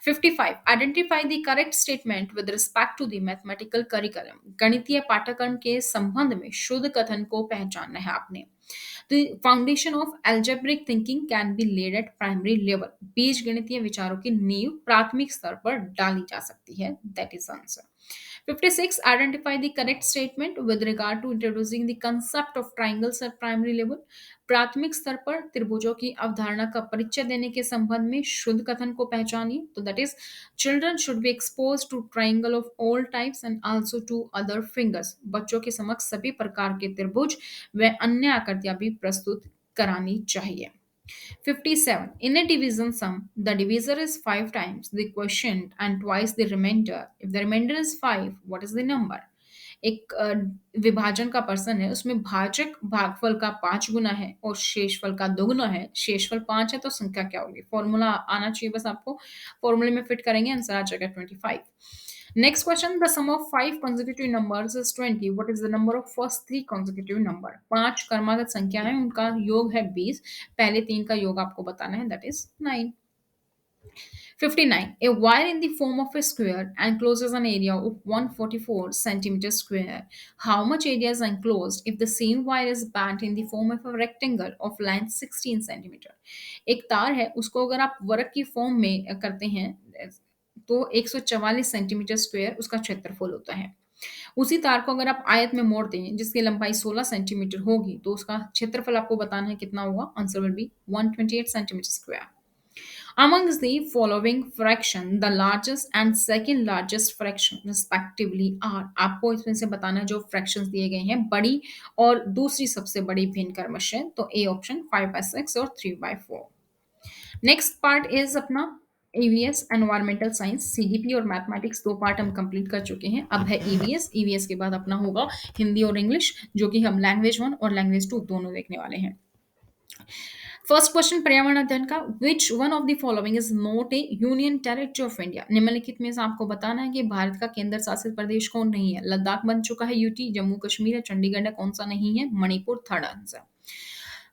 55. Identify the correct statement with respect to the mathematical curriculum. गणितीय पाठ्यक्रम के संबंध में शुद्ध कथन को पहचानना है आपने। The foundation of algebraic thinking can be laid at primary level. बीज गणितीय विचारों की नींव प्राथमिक स्तर पर डाली जा सकती है। That is answer. 56. Identify the correct statement with regard to introducing the concept of triangles at primary level. प्राथमिक स्तर पर त्रिभुजों की अवधारणा का परिचय देने के संबंध में शुद्ध कथन को पहचानिए। तो that is, children should be exposed to triangle of all types and also to other fingers. बच्चों के समक्ष सभी प्रकार के त्रिभुज व अन्य आकृतियां भी प्रस्तुत करानी चाहिए। 57. In a division sum, the divisor is 5 times the quotient and twice the remainder. If the remainder is 5, what is the number? एक विभाजन का पर्सन है, उसमें भाजक भागफल का 5 गुना है और शेषफल का 2 गुना है। शेषफल 5 है तो संख्या क्या होगी? फॉर्मूला आना चाहिए बस आपको, फॉर्मूले में फिट करेंगे, आंसर आ जाएगा 25। Next question, the sum of 5 consecutive numbers is 20. What is the number of first 3 consecutive number? 5 क्रमागत संख्या है, उनका योग है 20। पहले 3 का योग आपको बताना है, that is 9. 59. A wire in the form of a square encloses an area of 144 centimeters square. How much area is enclosed if the same wire is bent in the form of a rectangle of length 16 centimeter? एक तार है, उसको अगर आप वर्ग की form में करते हैं तो 144 सेंटीमीटर स्क्वायर उसका क्षेत्रफल होता है। उसी तार को अगर आप आयत में मोड़ते हैं जिसकी लंबाई 16 सेंटीमीटर होगी तो उसका क्षेत्रफल आपको बताना है कितना होगा। Answer will be 128 centimetre square. Amongst the following fraction, the largest and second largest fraction respectively are, आपको इसमें से बताना है जो fractions दिए गए हैं बड़ी और दूसरी सबसे बड़ी भिन्न क्रमशः। तो ए ऑप्शन 5/6 और 3/4। नेक्स्ट पार्ट इज अपना ईवीएस एनवायरमेंटल साइंस, सीडीपी और मैथमेटिक्स दो पार्ट हम कंप्लीट कर चुके हैं। अब है ईवीएस। ईवीएस के बाद अपना होगा हिंदी और इंग्लिश, जो कि हम लैंग्वेज 1 और लैंग्वेज 2 दोनों देखने वाले हैं। फर्स्ट क्वेश्चन पर्यावरण अध्ययन का, विच one of the following is not A union territory of India? निम्नलिखित में से आपको बताना है कि भारत का केंद्र शासित प्रदेश कौन नहीं है। लद्दाख बन चुका है यूटी, जम्मू कश्मीर है, चंडीगढ़ है, कौन सा नहीं है? Manipur third answer.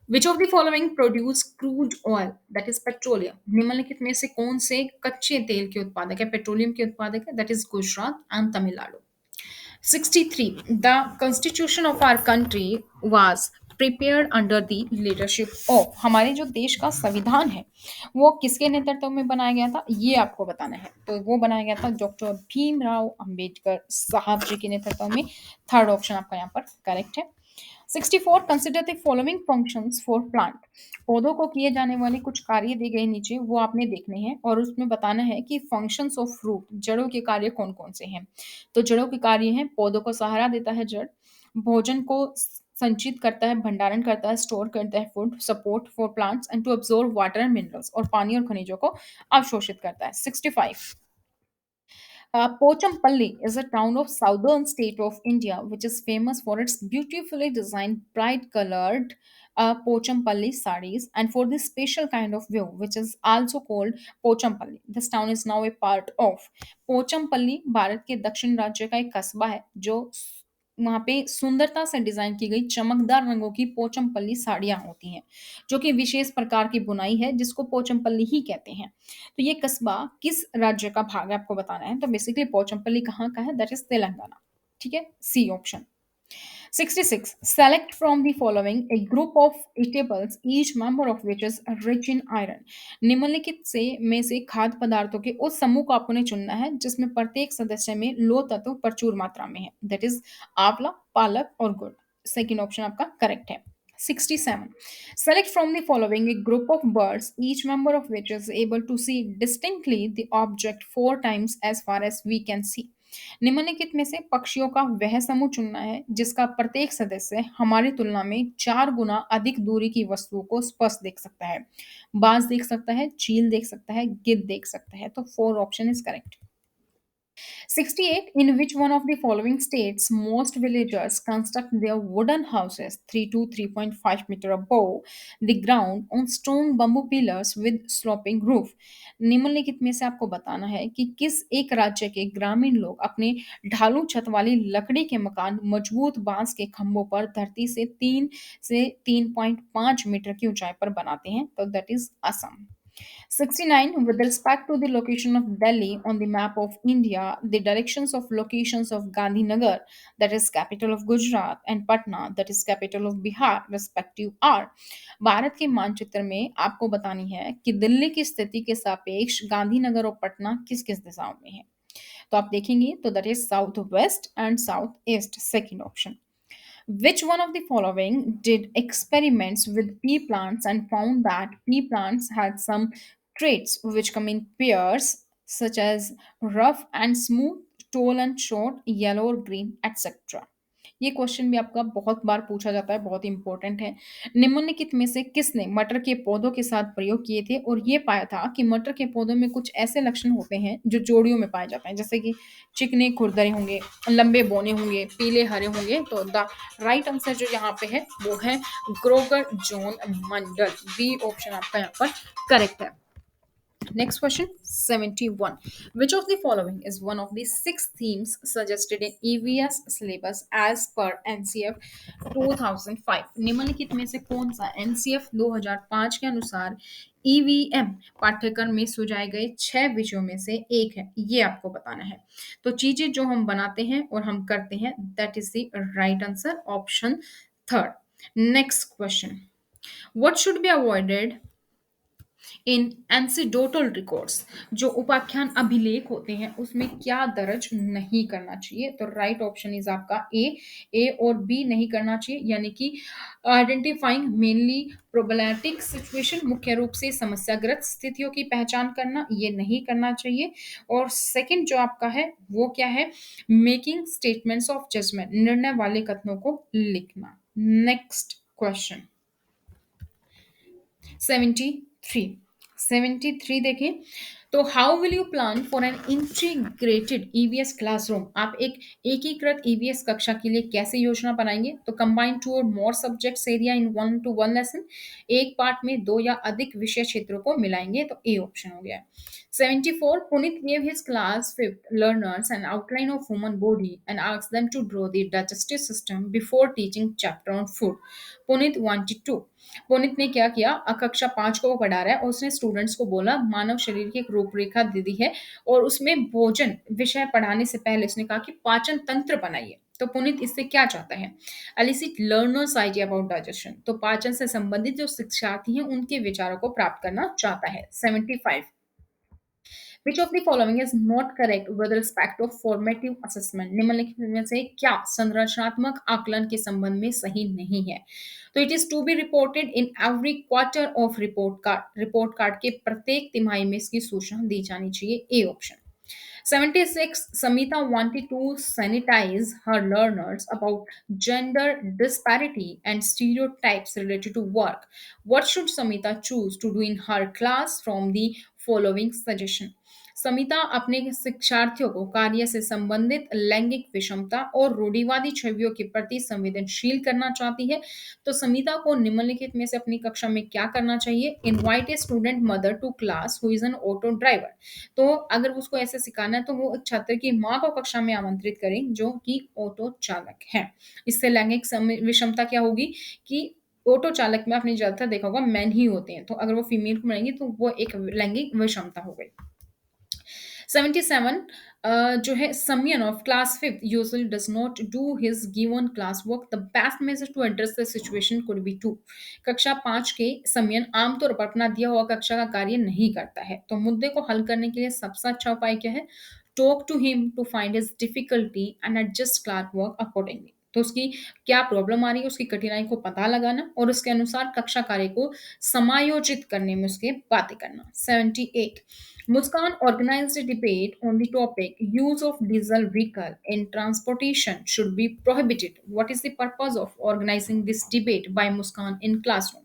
Which of the following produce crude oil that is petroleum? निम्नलिखित में से कौन से कच्चे तेल के उत्पादक है, पेट्रोलियम के उत्पादक है? That is Gujarat and Tamil Nadu. 63. The constitution of our country was prepared under the leadership of, हमारे जो देश का संविधान है वो किसके नेतृत्व में बनाया गया था, ये आपको बताना है। तो वो बनाया गया था डॉक्टर भीमराव अंबेडकर साहब जी के नेतृत्व में। थर्ड ऑप्शन आपका यहाँ पर करेक्ट है। 64. Consider the following functions for plant. पौधों को किए जाने वाले कुछ कार्य दिए गए नीचे, वो आपने देखने हैं और उसमें बताना है कि फंक्शंस ऑफ फ्रूट, जड़ों के कार्य कौन कौन से हैं। तो जड़ों के कार्य हैं, पौधों को सहारा देता है जड़, भोजन को संचित करता है, भंडारण करता है, स्टोर करता है food, support for plants and to absorb water and minerals, और पानी और खनिजों को अवशोषित करता है। 65. Pochampalli is a town of southern state of India which is famous for its beautifully designed, bright colored Pochampalli sarees and for this special kind of view which is also called Pochampalli. This town is now a part of Pochampalli। Bharat के दक्षिण राज्य का एक कस्बा है जो वहां पे सुंदरता से डिजाइन की गई चमकदार रंगों की पोचमपल्ली साड़ियां होती हैं, जो कि विशेष प्रकार की बुनाई है जिसको पोचमपल्ली ही कहते हैं। तो ये कस्बा किस राज्य का भाग है आपको बताना है। तो बेसिकली पोचमपल्ली कहाँ का है, दैट इज तेलंगाना। ठीक है, C option. 66. Select from the following a group of eatables, each member of which is rich in iron. निम्नलिखित से में से खाद्य पदार्थों के उस समूह को आपको चुनना है जिसमें प्रत्येक सदस्य में लौह तत्व प्रचुर मात्रा में है। दैट इज आंवला, पालक और गुड़। सेकेंड ऑप्शन आपका करेक्ट है। 67. Select from the following a group of birds, each member of which is able to see distinctly the object 4 times as far as we can see. निम्नलिखित में से पक्षियों का वह समूह चुनना है जिसका प्रत्येक सदस्य हमारी तुलना में 4 गुना अधिक दूरी की वस्तुओं को स्पष्ट देख सकता है। बाज देख सकता है, चील देख सकता है, गिद्ध देख सकता है। तो 4 option is correct. 68. In which one of the following states most villagers construct their wooden houses 3 to 3.5 meter above the ground on strong bamboo pillars with sloping roof? निम्नलिखित में से आपको बताना है कि किस एक राज्य के ग्रामीण लोग अपने ढालू छत वाली लकड़ी के मकान मजबूत बांस के खंभों पर धरती से 3 से 3.5 मीटर की ऊंचाई पर बनाते हैं। तो that is Assam. 69. With respect to the location of Delhi on the map of India, the directions of locations of Gandhinagar, that is capital of Gujarat, and Patna, that is capital of Bihar, respective are. Bharat के मानचित्र में आपको बतानी है कि दिल्ली की स्थिति के सापेक्ष गांधीनगर और पटना किस किस दिशाओं में है। तो आप देखेंगे तो that is south west and south east, second option. Which one of the following did experiments with pea plants and found that pea plants had some traits which come in pairs, such as rough and smooth, tall and short, yellow or green, etc. ये question भी आपका बहुत बार पूछा जाता है, बहुत important है। निम्नलिखित में से किसने मटर के पौधों के साथ प्रयोग किए थे और ये पाया था कि मटर के पौधों में कुछ ऐसे लक्षण होते हैं जो जोड़ियों में पाए जाते हैं, जैसे कि चिकने खुरदरे होंगे, लंबे बोने होंगे, पीले हरे होंगे। तो द राइट आंसर जो यहाँ पे है वो है ग्रोगर जोन मंडल। बी ऑप्शन आपका यहाँ पर करेक्ट है। Next question 71. Which of the following is one of the six themes suggested in EVS syllabus as per NCF 2005? निम्नलिखित में से कौन सा NCF 2005 के अनुसार ईवीएम पाठ्यक्रम में सुझाए गए 6 विषयों में से एक है? ये आपको बताना है। तो चीजें जो हम बनाते हैं और हम करते हैं, that is the right answer, option third. Next question, what should be avoided in anecdotal records? जो उपाख्यान अभिलेख होते हैं उसमें क्या दर्ज नहीं करना चाहिए? तो राइट ऑप्शन इज आपका ए और बी नहीं करना चाहिए, यानी कि आइडेंटिफाइंग मेनली प्रोब्लेमेटिक सिचुएशन, मुख्य रूप से समस्याग्रस्त स्थितियों की पहचान करना, ये नहीं करना चाहिए। और सेकंड जो आपका है वो क्या है? मेकिंग स्टेटमेंट्स ऑफ जजमेंट, निर्णय वाले कथनों को लिखना। Next question 73। 73 देखें, तो how will you plan for an integrated EVS classroom? आप एक एकीकृत ईवीएस कक्षा के लिए कैसे योजना बनाएंगे? तो कंबाइन टू और मोर subjects area in one two one lesson, एक पार्ट में दो या अधिक विषय क्षेत्रों को मिलाएंगे, तो ए ऑप्शन हो गया। 74, Puneet gave his class fifth learners an outline of human body and asked them to draw the digestive system before teaching chapter on food. Puneet wanted to, Puneet ने क्या किया, कक्षा 5 को वो पढ़ा रहा है और उसने स्टूडेंट्स को बोला मानव शरीर की एक रूपरेखा दे दी है और उसमें भोजन विषय पढ़ाने से पहले उसने कहा कि पाचन तंत्र बनाइए। तो पुनीत इससे क्या चाहता है? Elicit learners idea about digestion, तो पाचन से संबंधित जो शिक्षार्थी हैं उनके विचारों को प्राप्त करना चाहता है। 75, विच of the following is not correct with respect of formative assessment? निम्नलिखित में से क्या संरचनात्मक आकलन के संबंध में सही नहीं है? तो it is to be reported in every quarter of report card, report card के प्रत्येक तिमाही में इसकी सूचना दी जानी चाहिए, A option. 76, Samita wanted to sanitize her learners about gender disparity and stereotypes related to work. What should Samita choose to do in her class from the following suggestion? Samita अपने शिक्षार्थियों को कार्य से संबंधित लैंगिक विषमता और रूढ़िवादी छवियों के प्रति संवेदनशील करना चाहती है। तो समिता को निम्नलिखित में से अपनी कक्षा में क्या करना चाहिए? Invite a student mother to class who is an auto driver, तो अगर उसको ऐसे सिखाना है तो वो एक छात्र की माँ को कक्षा में आमंत्रित करें जो कि ऑटो चालक है। इससे लैंगिक विषमता क्या होगी कि ऑटो चालक में आपने ज्यादातर देखा होगा मैन ही होते हैं, तो अगर वो फीमेल को बनाएंगे तो वो एक लैंगिक विषमता हो गई। 77, जो है Samyan of class 5th usually does not do his given class work. The best measure to address the situation could be to, कक्षा 5 के समयन आमतौर पर अपना दिया हुआ कक्षा का कार्य नहीं करता है, तो मुद्दे को हल करने के लिए सबसे अच्छा उपाय क्या है? Talk to him to find his difficulty and adjust class work accordingly, तो उसकी क्या प्रॉब्लम आ रही है उसकी कठिनाई को पता लगाना और उसके अनुसार कक्षा कार्य को समायोजित करने में उसके बातें करना। 78, Muskan organized a debate on the topic use of diesel vehicle in transportation should be prohibited. What is the purpose of organizing this debate by Muskan in classroom?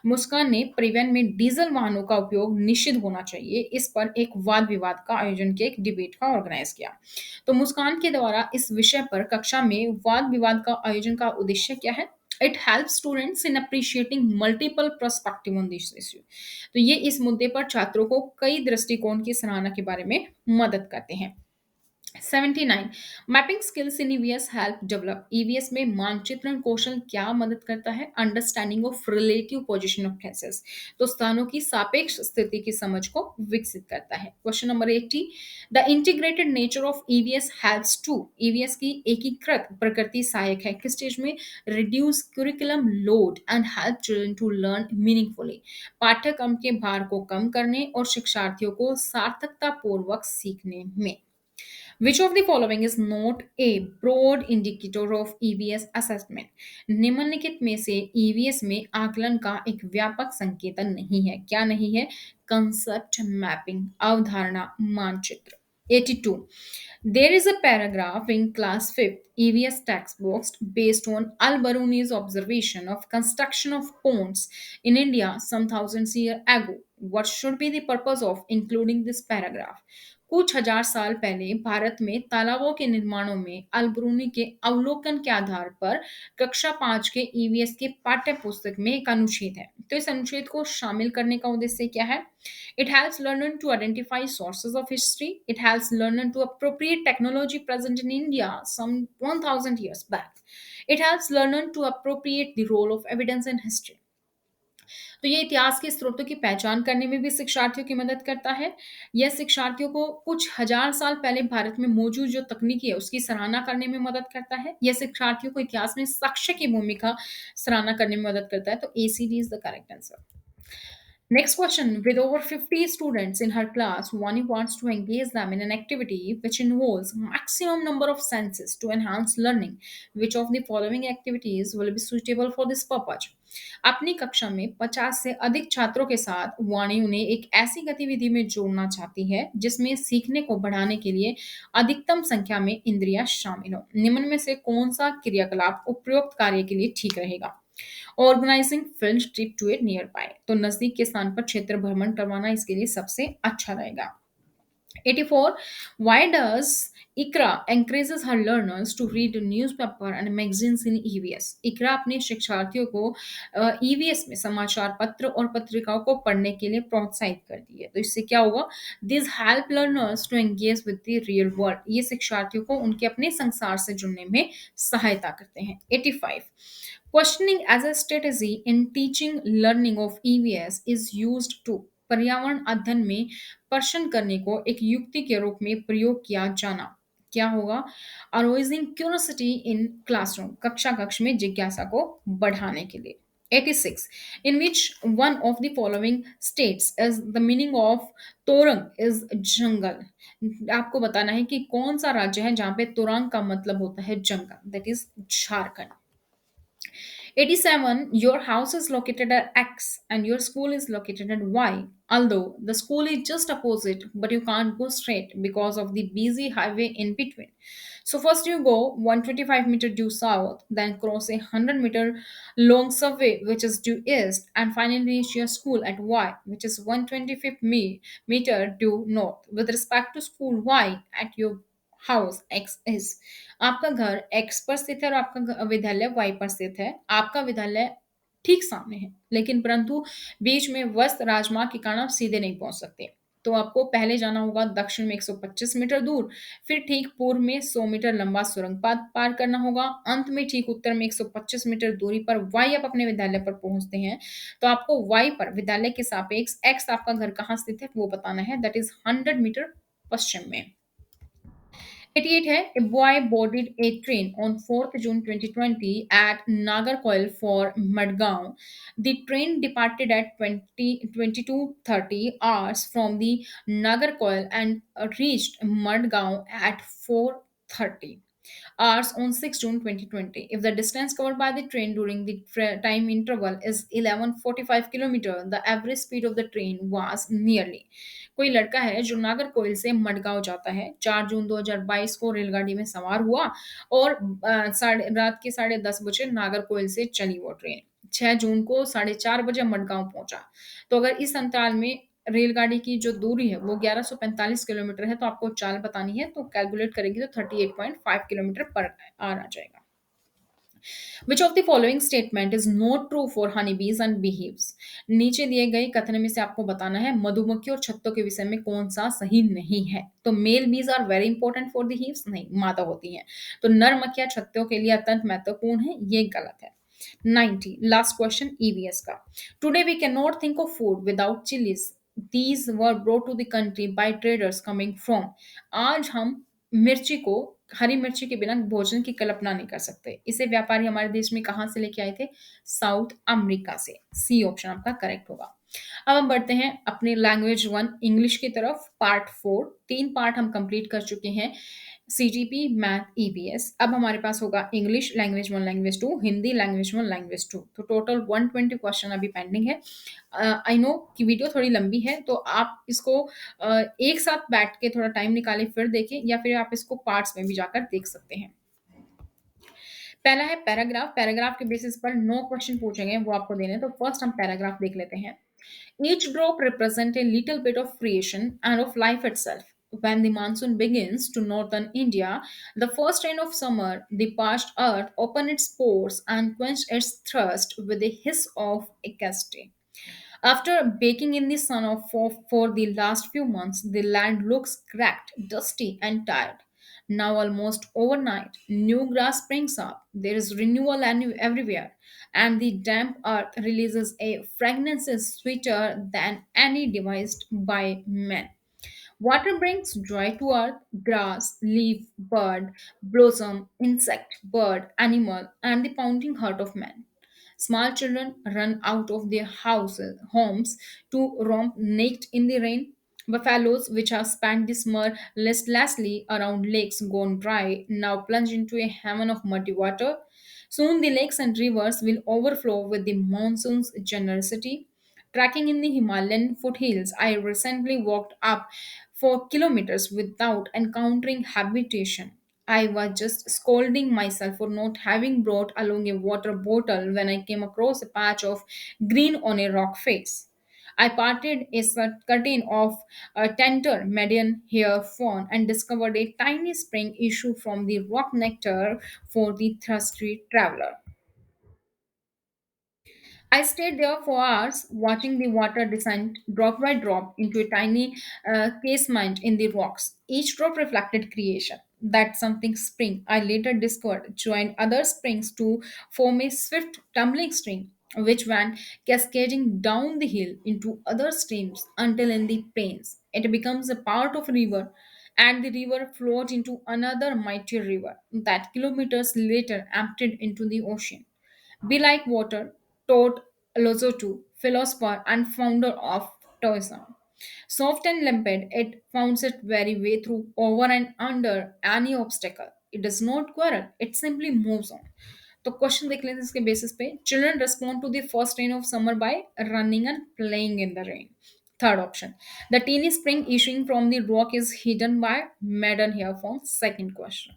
मुस्कान ने परिवहन में डीजल वाहनों का उपयोग निषिद्ध होना चाहिए, इस पर एक वाद विवाद का आयोजन किया, एक डिबेट का ऑर्गेनाइज किया। तो मुस्कान के द्वारा इस विषय पर कक्षा में वाद विवाद का आयोजन का उद्देश्य क्या है? It help students in appreciating multiple perspective on this issue, तो ये इस मुद्दे पर छात्रों को कई दृष्टिकोण की सराहना के बारे में मदद करते हैं। 79, mapping skills in EVS help develop, EVS में मानचित्रण कौशल क्या मदद करता है? Understanding of relative position of places, तो स्थानों की सापेक्ष स्थिति की समझ को विकसित करता है। Question number 80, the integrated nature of EVS helps to, EVS की एकीकृत प्रकृति सहायक है किस चीज में? Reduce curriculum load and help children to learn meaningfully, पाठ्यक्रम के भार को कम करने और शिक्षार्थियों को सार्थकता पूर्वक सीखने में। Which of the following is not a broad indicator of EVS assessment? निम्नलिखित में से EVS में आकलन का एक व्यापक संकेतन नहीं है, क्या नहीं है? कंसेप्ट मैपिंग, अवधारणा मानचित्र। 82, there is a paragraph in class 5th EVS textbooks based on Al-Baruni's observation of construction of ponds in India some thousands years ago. What should be the purpose of including this paragraph? कुछ हजार साल पहले भारत में तालाबों के निर्माणों में अल-बरूनी के अवलोकन के आधार पर कक्षा 5 के ईवीएस के पाठ्य पुस्तक में एक अनुच्छेद है। तो इस अनुच्छेद को शामिल करने का उद्देश्य क्या है? It helps learner to identify sources of history. It helps learner to appropriate technology present in India some 1000 years back. It helps learner to appropriate the role of evidence in history. तो ये इतिहास के स्रोतों की पहचान करने में भी शिक्षार्थियों की मदद करता है। यह शिक्षार्थियों को कुछ हजार साल पहले भारत में मौजूद जो तकनीकी है, उसकी सराहना करने में मदद करता है। यह शिक्षार्थियों को इतिहास में साक्ष्य की भूमिका सराहना करने में मदद करता है। तो A C D is the correct answer. Next question. With over 50 students in her class, Vani wants to engage them in an activity which involves maximum number of senses to enhance learning. Which of the following activities will be suitable for this purpose? अपनी कक्षा में 50 से अधिक छात्रों के साथ वाणी उन्हें एक ऐसी गतिविधि में जोड़ना चाहती है जिसमें सीखने को बढ़ाने के लिए अधिकतम संख्या में इंद्रियां शामिल हों। निम्न में से कौन सा क्रियाकलाप उपयुक्त कार्य के लिए ठीक रहेगा? Organising field trip to a nearby, तो नजदीक के स्थान पर क्षेत्र भ्रमण करवाना इसके लिए सबसे अच्छा रहेगा। 84. Why does ICRA encourages her learners to read newspaper and magazines in EVS? ICRA अपने शिक्षार्थियों को EVS में समाचार पत्र और पत्रिकाओं को पढ़ने के लिए प्रोत्साहित करती है। तो इससे क्या होगा? This help learners to engage with the real world. ये शिक्षार्थियों को उनके अपने संसार से जुड़ने में सहायता करते हैं। 85. Questioning as a strategy in teaching learning of EVS is used to, पर्यावरण अध्ययन में प्रश्न करने को एक युक्ति के रूप में प्रयोग किया जाना क्या होगा? अरोजिंग क्यूरियोसिटी इन क्लासरूम, कक्षा कक्ष में जिज्ञासा को बढ़ाने के लिए। 86. In which one of the following states is the meaning of तोरंग is जंगल? आपको बताना है कि कौन सा राज्य है जहां पे तोरंग का मतलब होता है जंगल, that is Jharkhand. 87. Your house is located at X and your school is located at Y. Although the school is just opposite, but you can't go straight because of the busy highway in between. So first you go 125-meter due south, then cross a 100-meter long subway which is due east, and finally reach your school at Y, which is 125-meter due north. With respect to school Y at your house x is, आपका घर x पर स्थित है और आपका विद्यालय Y पर स्थित है। आपका विद्यालय ठीक सामने है, लेकिन परंतु बीच में व्यस्त राजमार्ग के कारण आप सीधे नहीं पहुंच सकते। तो आपको पहले जाना होगा दक्षिण में 125 मीटर दूर, फिर ठीक पूर्व में 100 मीटर लंबा सुरंग पात पार करना होगा। अंत में ठीक उत्तर में 125 मीटर दूरी पर वाई आप अपने विद्यालय पर पहुंचते हैं। तो आपको वाई पर विद्यालय के सापेक्ष एक्स आपका घर कहाँ स्थित है वो बताना है, दैट इज 100 मीटर पश्चिम में। 88 है, a boy boarded a train on 4th June 2020 at Nagarcoil for Madgaon. The train departed at 22:30 hours from the Nagarcoil and reached Madgaon at 4:30 hours on 6 June 2020. If the distance covered by the train during the time interval is 1145 kilometer, the average speed of the train was nearly. कोई लड़का है जो नागरकोइल से मडगांव जाता है। 4 जून 2022 को रेलगाड़ी में सवार हुआ और रात के 10:30 बजे नागरकोइल से चली वो ट्रेन। 6 जून को 4:30 बजे मडगांव पहुंचा। तो अगर इस अंतराल में रेलगाड़ी की जो दूरी है वो 1145 किलोमीटर है, तो आपको चाल बतानी है, तो कैलकुलेट करेंगे तो 38.5 किलोमीटर पर आवर आ जाएगा। Which of the following statement is not true for honeybees and beehives? नीचे दिए गए कथन में से आपको बताना है मधुमक्खी और छत्तों के विषय में कौन सा सही नहीं है। तो male bees are very important for the hives, नहीं, मादा होती हैं। तो नर मक्खियां छत्तों के लिए अत्यंत महत्वपूर्ण है, ये गलत है। 90 लास्ट क्वेश्चन ईवीएस का। Today we can not think of food without chillies, these were brought to the country by traders coming from. आज हम मिर्ची को, हरी मिर्ची के बिना भोजन की कल्पना नहीं कर सकते। इसे व्यापारी हमारे देश में कहाँ से लेके आए थे? साउथ अमेरिका से। सी ऑप्शन आपका करेक्ट होगा। अब हम बढ़ते हैं अपने लैंग्वेज 1 इंग्लिश की तरफ, पार्ट 4। 3 पार्ट हम कंप्लीट कर चुके हैं, सीजीपी, मैथ, ईवीएस। अब हमारे पास होगा English language 1 language 2, Hindi language 1 language 2। तो टोटल 120 क्वेश्चन अभी पेंडिंग है। आई नो कि वीडियो थोड़ी लंबी है, तो आप इसको एक साथ बैठ के थोड़ा टाइम निकालें फिर देखें, या फिर आप इसको पार्ट्स में भी जाकर देख सकते हैं। पहला है पैराग्राफ। पैराग्राफ के बेसिस पर 9 क्वेश्चन पूछे गए, वो आपको देने हैं। तो फर्स्ट हम पैराग्राफ देख लेते हैं। Each drop represents a little bit of creation and of life itself. When the monsoon begins to northern India, the first rain of summer, the parched earth opened its pores and quenched its thirst with a hiss of ecstasy. After baking in the sun for the last few months, the land looks cracked, dusty, and tired. Now, almost overnight, new grass springs up. There is renewal everywhere, and the damp earth releases a fragrance sweeter than any devised by men. Water brings joy to earth, grass, leaf, bird, blossom, insect, bird, animal, and the pounding heart of man. Small children run out of their homes to romp naked in the rain. Buffaloes, which have spent the summer listlessly around lakes gone dry, now plunge into a heaven of muddy water. Soon the lakes and rivers will overflow with the monsoon's generosity. Tracking in the Himalayan foothills, I recently walked up 4 kilometers without encountering habitation. I was just scolding myself for not having brought along a water bottle when I came across a patch of green on a rock face. I parted a curtain of a tender median hair fawn and discovered a tiny spring issue from the rock nectar for the thirsty traveler. I stayed there for hours watching the water descend drop by drop into a tiny casement in the rocks. Each drop reflected creation. That something spring I later discovered joined other springs to form a swift tumbling stream, which went cascading down the hill into other streams until in the plains it becomes a part of a river, and the river flowed into another mighty river that kilometers later emptied into the ocean. Be Like Water taught Lozotu, philosopher and founder of Taoism. Soft and limpid, it finds its very way through, over and under any obstacle. It does not quarrel, it simply moves on. तो question देख लेते हैं इसके basis पे. Children respond to the first rain of summer by running and playing in the rain. Third option, the teeny spring issuing from the rock is hidden by maiden hair form. Second question,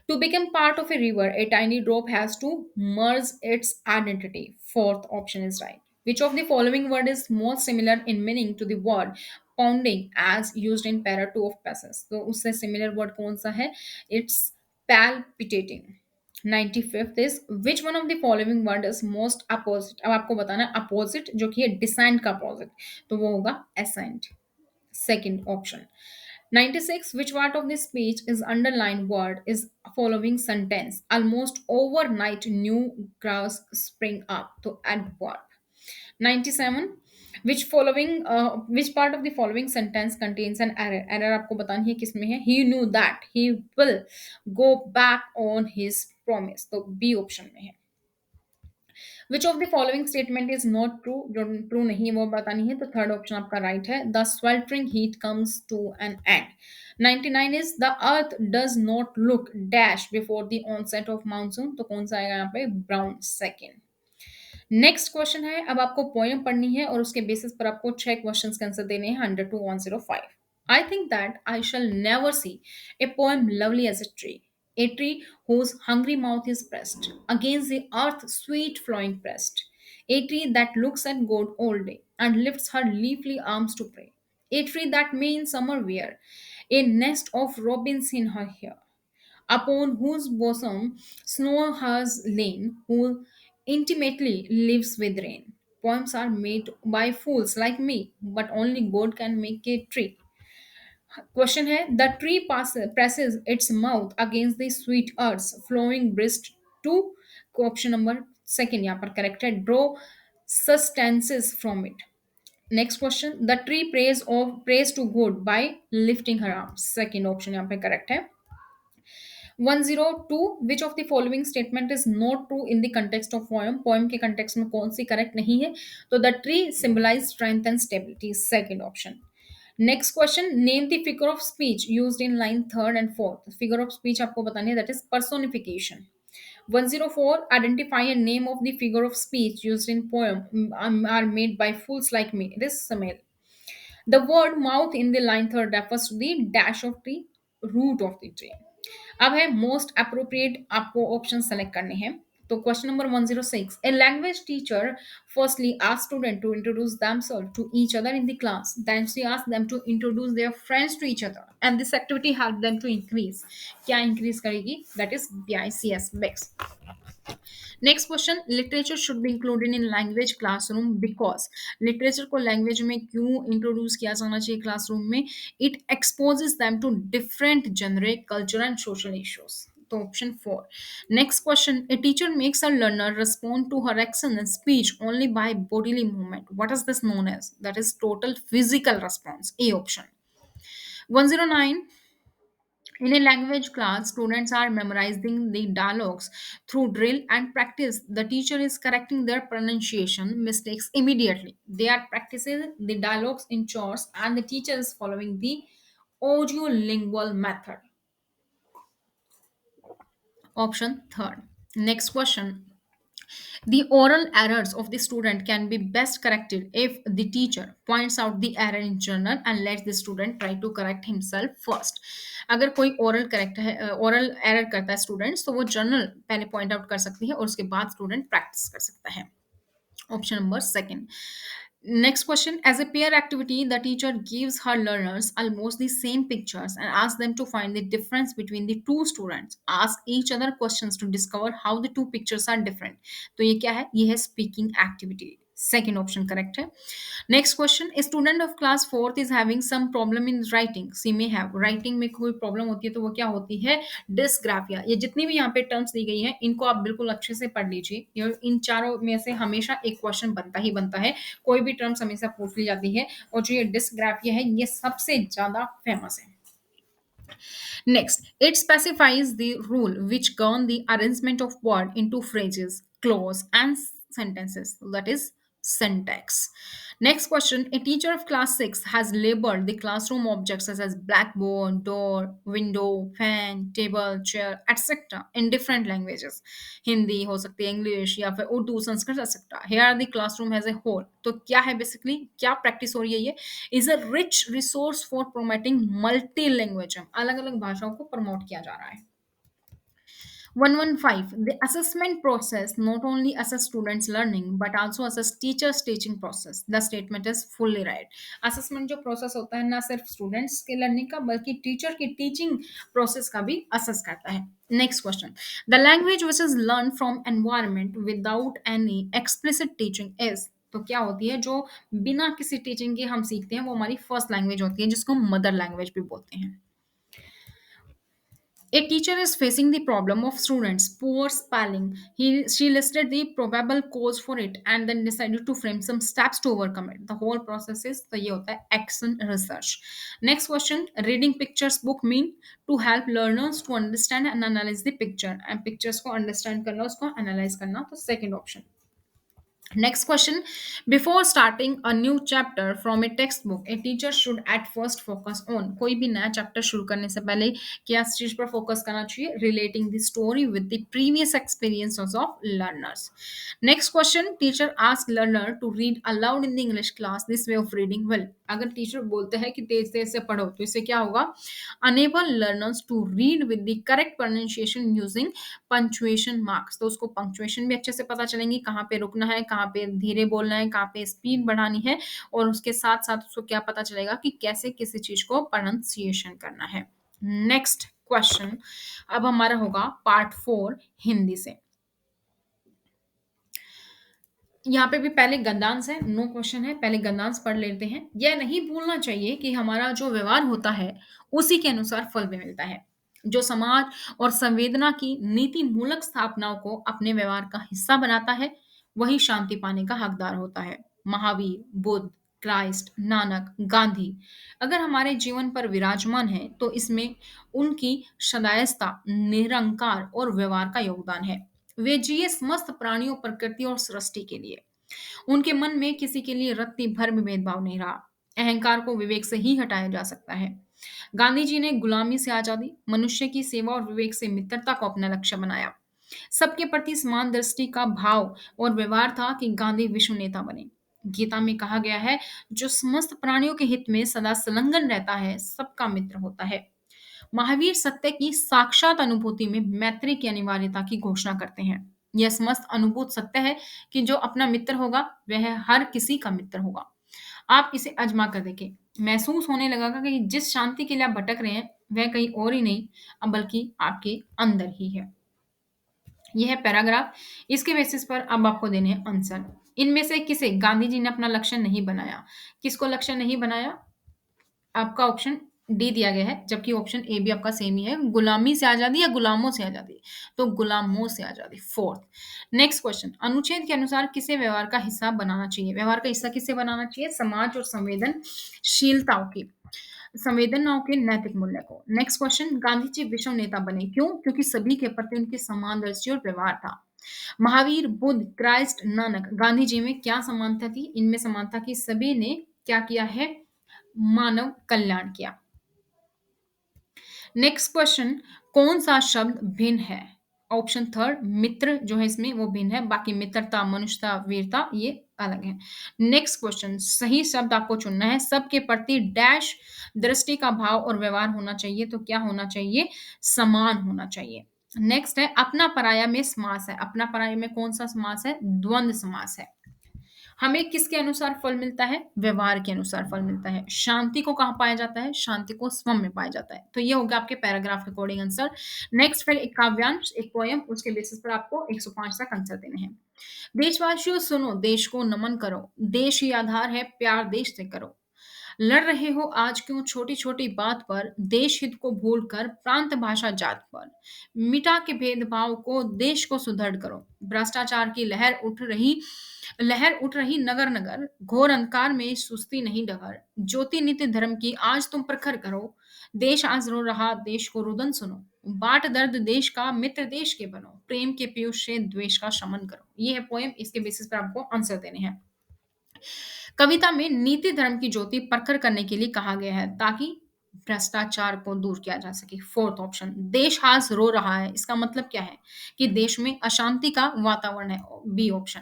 to become part of a river, a tiny drop has to merge its identity. Fourth option is right. Which of the following word is most similar in meaning to the word pounding as used in para 2 of passes? तो उससे similar word कौन सा है? It's palpitating. 95th is which one of the following word is most opposite? अब आपको बताना है opposite जो कि है descent का opposite. तो वो होगा ascent. Second option. 96, which part of this speech is underlined word is following sentence? Almost overnight new grass spring up. So adverb. 97, which part of the following sentence contains an error? Error आपको बतानी है किसमें है? He knew that he will go back on his promise. तो B option में है. विच of the following statement is not true? जो true नहीं है वो बतानी है, तो थर्ड ऑप्शन आपका राइट है. The sweltering heat comes to an end. 99 is the earth does not look dash before the onset of monsoon. तो कौन सा आएगा यहाँ पे? ब्राउन. सेकेंड. नेक्स्ट क्वेश्चन है, अब आपको पोएम पढ़नी है और उसके बेसिस पर आपको 6 क्वेश्चंस के आंसर देने हैं 100 to 105. I think that I shall never see a poem lovely as a tree whose hungry mouth is pressed against the earth's sweet flowing breast, a tree that looks at God all day and lifts her leafy arms to pray, a tree that may in summer wear a nest of robins in her hair, upon whose bosom snow has lain, who intimately lives with rain. Poems are made by fools like me, but only God can make a tree. Question है, the tree presses its mouth against the sweet earth's flowing breast to option number second यहाँ पर correct है, draw sustenance from it. Next question, the tree prays to God by lifting her arms. Second option यहाँ पे correct है. 102, which of the following statement is not true in the context of poem? Poem के context में कौन सी correct नहीं है? तो the tree symbolize strength and stability. Second option. Next question, name the figure of speech used in line third and fourth. Figure of speech आपको बतानी है, that is personification. 104, identify a name of the figure of speech used in poem are made by fools like me. It is Samel. The word mouth in the line third refers to the dash of the root of the tree. अब है most appropriate, आपको option select करने हैं. तो question number 106, a language teacher firstly asks student to introduce themselves to each other in the class, then she asks them to introduce their friends to each other, and this activity help them to increase, क्या increase करेगी, that is BICS mix. Next question, literature should be included in language classroom because, literature को language में क्यों introduce किया जाना चाहिए classroom में, it exposes them to different generic culture and social issues, तो option 4. Next question, a teacher makes a learner respond to her action and speech only by bodily movement, what is this known as, that is total physical response, A option. 109, in a language class, students are memorizing the dialogues through drill and practice. The teacher is correcting their pronunciation mistakes immediately. They are practicing the dialogues in chorus, and the teacher is following the audiolingual method. Option third. Next question. The oral errors of the student can be best corrected if the teacher points out the error in journal and lets the student try to correct himself first. अगर कोई oral correct है, oral error करता है students, तो वो journal पहले point out कर सकती है और उसके बाद स्टूडेंट प्रैक्टिस कर सकता है. Option number second. Next question. As a peer activity, the teacher gives her learners almost the same pictures and asks them to find the difference between the two students. Ask each other questions to discover how the two pictures are different. तो ये क्या है? ये है speaking activity. Second option correct है. Next question. A student of class 4th is having some problem in writing. She may have. Writing में कोई problem होती है तो वो क्या होती है? डिस्ग्राफिया. ये जितनी भी यहाँ पे टर्म्स दी गई हैं, इनको आप बिल्कुल अच्छे से पढ़ लीजिए. इन चारों में से हमेशा एक क्वेश्चन बनता ही बनता है. कोई भी टर्म्स हमेशा पूछ ली जाती है, और जो ये डिस्ग्राफिया है ये सबसे ज्यादा फेमस है. Next, it specifies the rule which govern the arrangement of word into phrases, clause, and sentences. That is syntax. Next question. A teacher of class 6 has labeled the classroom objects such as blackboard, door, window, fan, table, chair, etc. in different languages. Hindi हो सकती है, English या फिर Urdu, Sanskrit, etc. Here the classroom as a whole. तो क्या है basically, क्या practice हो रही है ये, is a rich resource for promoting multi language, अलग अलग भाषाओं को प्रमोट किया जा रहा है. 115. The assessment process not only assess students learning but also assess teachers teaching process. The statement is fully right. Assessment जो process होता है ना सिर्फ students के learning का बल्कि teacher की teaching process का भी assess करता है. Next question. The language which is learned from environment without any explicit teaching is, तो क्या होती है जो बिना किसी टीचिंग के हम सीखते हैं, वो हमारी फर्स्ट लैंग्वेज होती है जिसको मदर लैंग्वेज भी बोलते हैं. A teacher is facing the problem of students' poor spelling. She listed the probable cause for it and then decided to frame some steps to overcome it. The whole process is, तो ये होता है action research. Next question. Reading pictures book mean to help learners to understand and analyze the picture. And pictures को understand करना, उसको analyze करना, तो second option. Next question. Before starting a new chapter from a textbook, a teacher should at first focus on. कोई भी नया chapter शुरू करने से पहले क्या चीज पर फोकस करना चाहिए? Relating the story with the previous experiences of learners. Next question. Teacher asks learner to read aloud in the English class. This way of reading will. अगर टीचर बोलते हैं कि तेज तेज से पढ़ो, तो इससे क्या होगा? Enable learners to read with the correct pronunciation using punctuation marks, तो उसको पंक्चुएशन भी अच्छे से पता चलेंगी, कहाँ पे रुकना है, कहाँ पे धीरे बोलना है, कहाँ पे स्पीड बढ़ानी है, और उसके साथ साथ उसको क्या पता चलेगा कि कैसे किसी चीज को प्रोनाउंसिएशन करना है. नेक्स्ट क्वेश्चन अब हमारा होगा पार्ट 4 हिंदी से. यहाँ पे भी पहले गद्यांश है, नो क्वेश्चन है, पहले गद्यांश पढ़ लेते हैं. यह नहीं भूलना चाहिए कि हमारा जो व्यवहार होता है उसी के अनुसार फल भी मिलता है. जो समाज और संवेदना की नीति मूलक स्थापनाओं को अपने व्यवहार का हिस्सा बनाता है, वही शांति पाने का हकदार होता है. महावीर, बुद्ध, क्राइस्ट, नानक, गांधी अगर हमारे जीवन पर विराजमान है तो इसमें उनकी सदायस्ता, निरंकार और व्यवहार का योगदान है. वे जिए समस्त प्राणियों, प्रकृति और सृष्टि के लिए. उनके मन में किसी के लिए रत्ती भर भी भेदभाव नहीं रहा. अहंकार को विवेक से ही हटाया जा सकता है. गांधी जी ने गुलामी से आजादी, मनुष्य की सेवा और विवेक से मित्रता को अपना लक्ष्य बनाया. सबके प्रति समान दृष्टि का भाव और व्यवहार था कि गांधी विश्व नेता बने. गीता में कहा गया है, जो समस्त प्राणियों के हित में सदा संलग्न रहता है, सबका मित्र होता है. महावीर सत्य की साक्षात अनुभूति में मैत्री की अनिवार्यता की घोषणा करते हैं. यह स्पष्ट अनुभूत सत्य है कि जो अपना मित्र होगा वह हर किसी का मित्र होगा। आप इसे आज़मा कर देखें। महसूस होने लगेगा कि जिस शांति के लिए आप भटक रहे हैं, वह कहीं और ही नहीं बल्कि आपके अंदर ही है। ये है पैराग्राफ। इसके बेसिस पर अब आपको देने हैं आंसर। इनमें से किसे गांधी जी ने अपना लक्ष्य नहीं बनाया? किसको लक्ष्य नहीं बनाया? आपका ऑप्शन डी दिया गया है, जबकि ऑप्शन ए भी आपका सेम ही है। गुलामी से आज़ादी या गुलामों से आज़ादी? तो गुलामों से आज़ादी, फोर्थ। नेक्स्ट क्वेश्चन, अनुच्छेद के अनुसार किसे व्यवहार का हिस्सा बनाना चाहिए? व्यवहार का हिस्सा किसे बनाना चाहिए? समाज और संवेदनशीलताओं की, संवेदनाओं के नैतिक मूल्य को। नेक्स्ट क्वेश्चन, गांधी जी विश्व नेता बने क्यों? क्योंकि सभी के प्रति उनकी समानदर्शी और व्यवहार था। महावीर, बुद्ध, क्राइस्ट, नानक, गांधी जी में क्या समानता थी? इनमें समानता की सभी ने क्या किया है? मानव कल्याण किया। नेक्स्ट क्वेश्चन, कौन सा शब्द भिन्न है? ऑप्शन थर्ड, मित्र जो है इसमें वो भिन्न है, बाकी मित्रता, मनुष्यता, वीरता ये अलग है। नेक्स्ट क्वेश्चन, सही शब्द आपको चुनना है। सबके प्रति डैश दृष्टि का भाव और व्यवहार होना चाहिए, तो क्या होना चाहिए? समान होना चाहिए। नेक्स्ट है अपना पराया में समास है। अपना पराया में कौन सा समास है? द्वंद्व समास है। हमें किसके अनुसार फल मिलता है? व्यवहार के अनुसार फल मिलता है। शांति को कहाँ पाया जाता है? शांति को स्वयं में पाया जाता है। तो ये हो गया आपके पैराग्राफ के अकॉर्डिंग आंसर। नेक्स्ट फिर एक काव्यांश, एक पोएम, उसके बेसिस पर आपको 105 तक आंसर देने हैं। देशवासियों सुनो, देश को नमन करो, देश ही आधार है, प्यार देश से करो। लड़ रहे हो आज क्यों छोटी छोटी बात पर, देश हित को भूलकर प्रांत भाषा जात पर। मिटा के भेदभाव को, देश को सुदृढ़ करो। भ्रष्टाचार की लहर उठ रही नगर नगर, घोर अंधकार में सुस्ती नहीं डगर। ज्योति नित्य धर्म की आज तुम प्रखर करो, देश आज रो रहा, देश को रुदन सुनो। बाट दर्द देश का, मित्र देश के बनो, प्रेम के पीयूष से द्वेष का शमन करो। ये है पोएम, इसके बेसिस पर आपको आंसर देने हैं। कविता में नीति धर्म की ज्योति प्रखर करने के लिए कहा गया है, ताकि भ्रष्टाचार को दूर किया जा सके। फोर्थ ऑप्शन, देश आज रो रहा है, इसका मतलब क्या है? कि देश में अशांति का वातावरण है। बी ऑप्शन,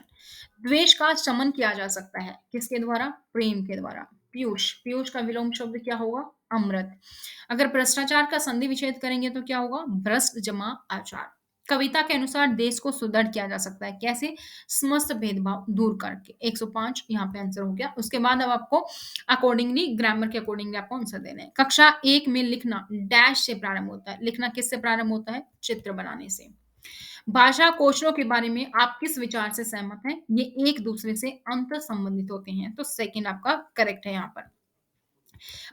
द्वेष का शमन किया जा सकता है, किसके द्वारा? प्रेम के द्वारा। पीयूष, पीयूष का विलोम शब्द क्या होगा? अमृत। अगर भ्रष्टाचार का संधि विच्छेद करेंगे तो क्या होगा? भ्रष्ट जमा आचार। कविता के अनुसार देश को सुदृढ़ किया जा सकता है, कैसे? समस्त भेदभाव दूर करके। 105 यहाँ पे आंसर हो गया। उसके बाद अब आपको अकॉर्डिंगली, ग्रामर के अकॉर्डिंगली आपको आंसर देने हैं। कक्षा 1 में लिखना डैश से प्रारंभ होता है। लिखना किससे प्रारंभ होता है? चित्र बनाने से। भाषा कौशलों के बारे में आप किस विचार से सहमत हैं? ये एक दूसरे से अंतर संबंधित होते हैं, तो सेकंड आपका करेक्ट है यहाँ पर।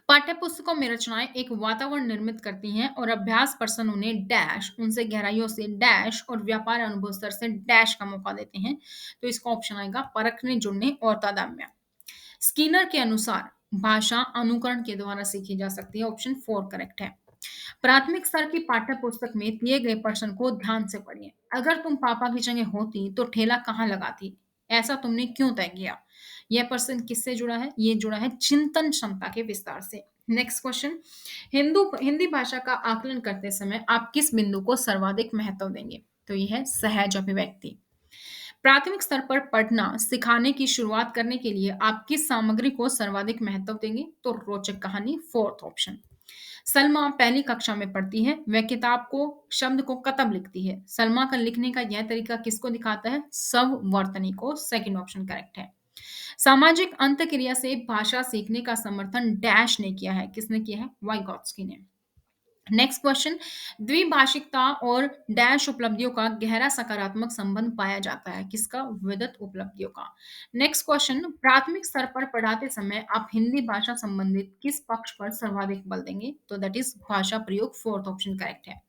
पाठ्य पुस्तकों में रचनाएं एक वातावरण निर्मित करती हैं और अभ्यास पर्सन उन्हें डैश, उनसे गहराइयों से डैश और व्यापार अनुभव स्तर से डैश का मौका देते हैं, तो इसका ऑप्शन आएगा परखने, जुड़ने और तादात्म्य। स्किनर के अनुसार भाषा अनुकरण के द्वारा सीखी जा सकती है, ऑप्शन 4 करेक्ट है। प्राथमिक स्तर की पाठ्य पुस्तक में दिए गए प्रश्न को ध्यान से पढ़िए। अगर तुम पापा की जगह होती तो ठेला कहाँ लगाती? ऐसा तुमने क्यों तय किया? यह प्रश्न किससे जुड़ा है? ये जुड़ा है चिंतन क्षमता के विस्तार से। नेक्स्ट क्वेश्चन, हिंदी भाषा का आकलन करते समय आप किस बिंदु को सर्वाधिक महत्व देंगे? तो यह है सहज अभिव्यक्ति। प्राथमिक स्तर पर पढ़ना सिखाने की शुरुआत करने के लिए आप किस सामग्री को सर्वाधिक महत्व देंगे? तो रोचक कहानी, फोर्थ ऑप्शन। सलमा पहली कक्षा में पढ़ती है, वह किताब को, शब्द को कतब लिखती है। सलमा का लिखने का यह तरीका किसको दिखाता है? स्ववर्तनी को, सेकंड ऑप्शन करेक्ट है। सामाजिक अंतःक्रिया से भाषा सीखने का समर्थन डैश ने किया है, किसने किया है? वाइगॉत्स्की ने। नेक्स्ट क्वेश्चन, द्विभाषिकता और डैश उपलब्धियों का गहरा सकारात्मक संबंध पाया जाता है, किसका? विदत उपलब्धियों का। नेक्स्ट क्वेश्चन, प्राथमिक स्तर पर पढ़ाते समय आप हिंदी भाषा संबंधित किस पक्ष पर सर्वाधिक बल देंगे? तो दैट इज भाषा प्रयोग, फोर्थ ऑप्शन करेक्ट है।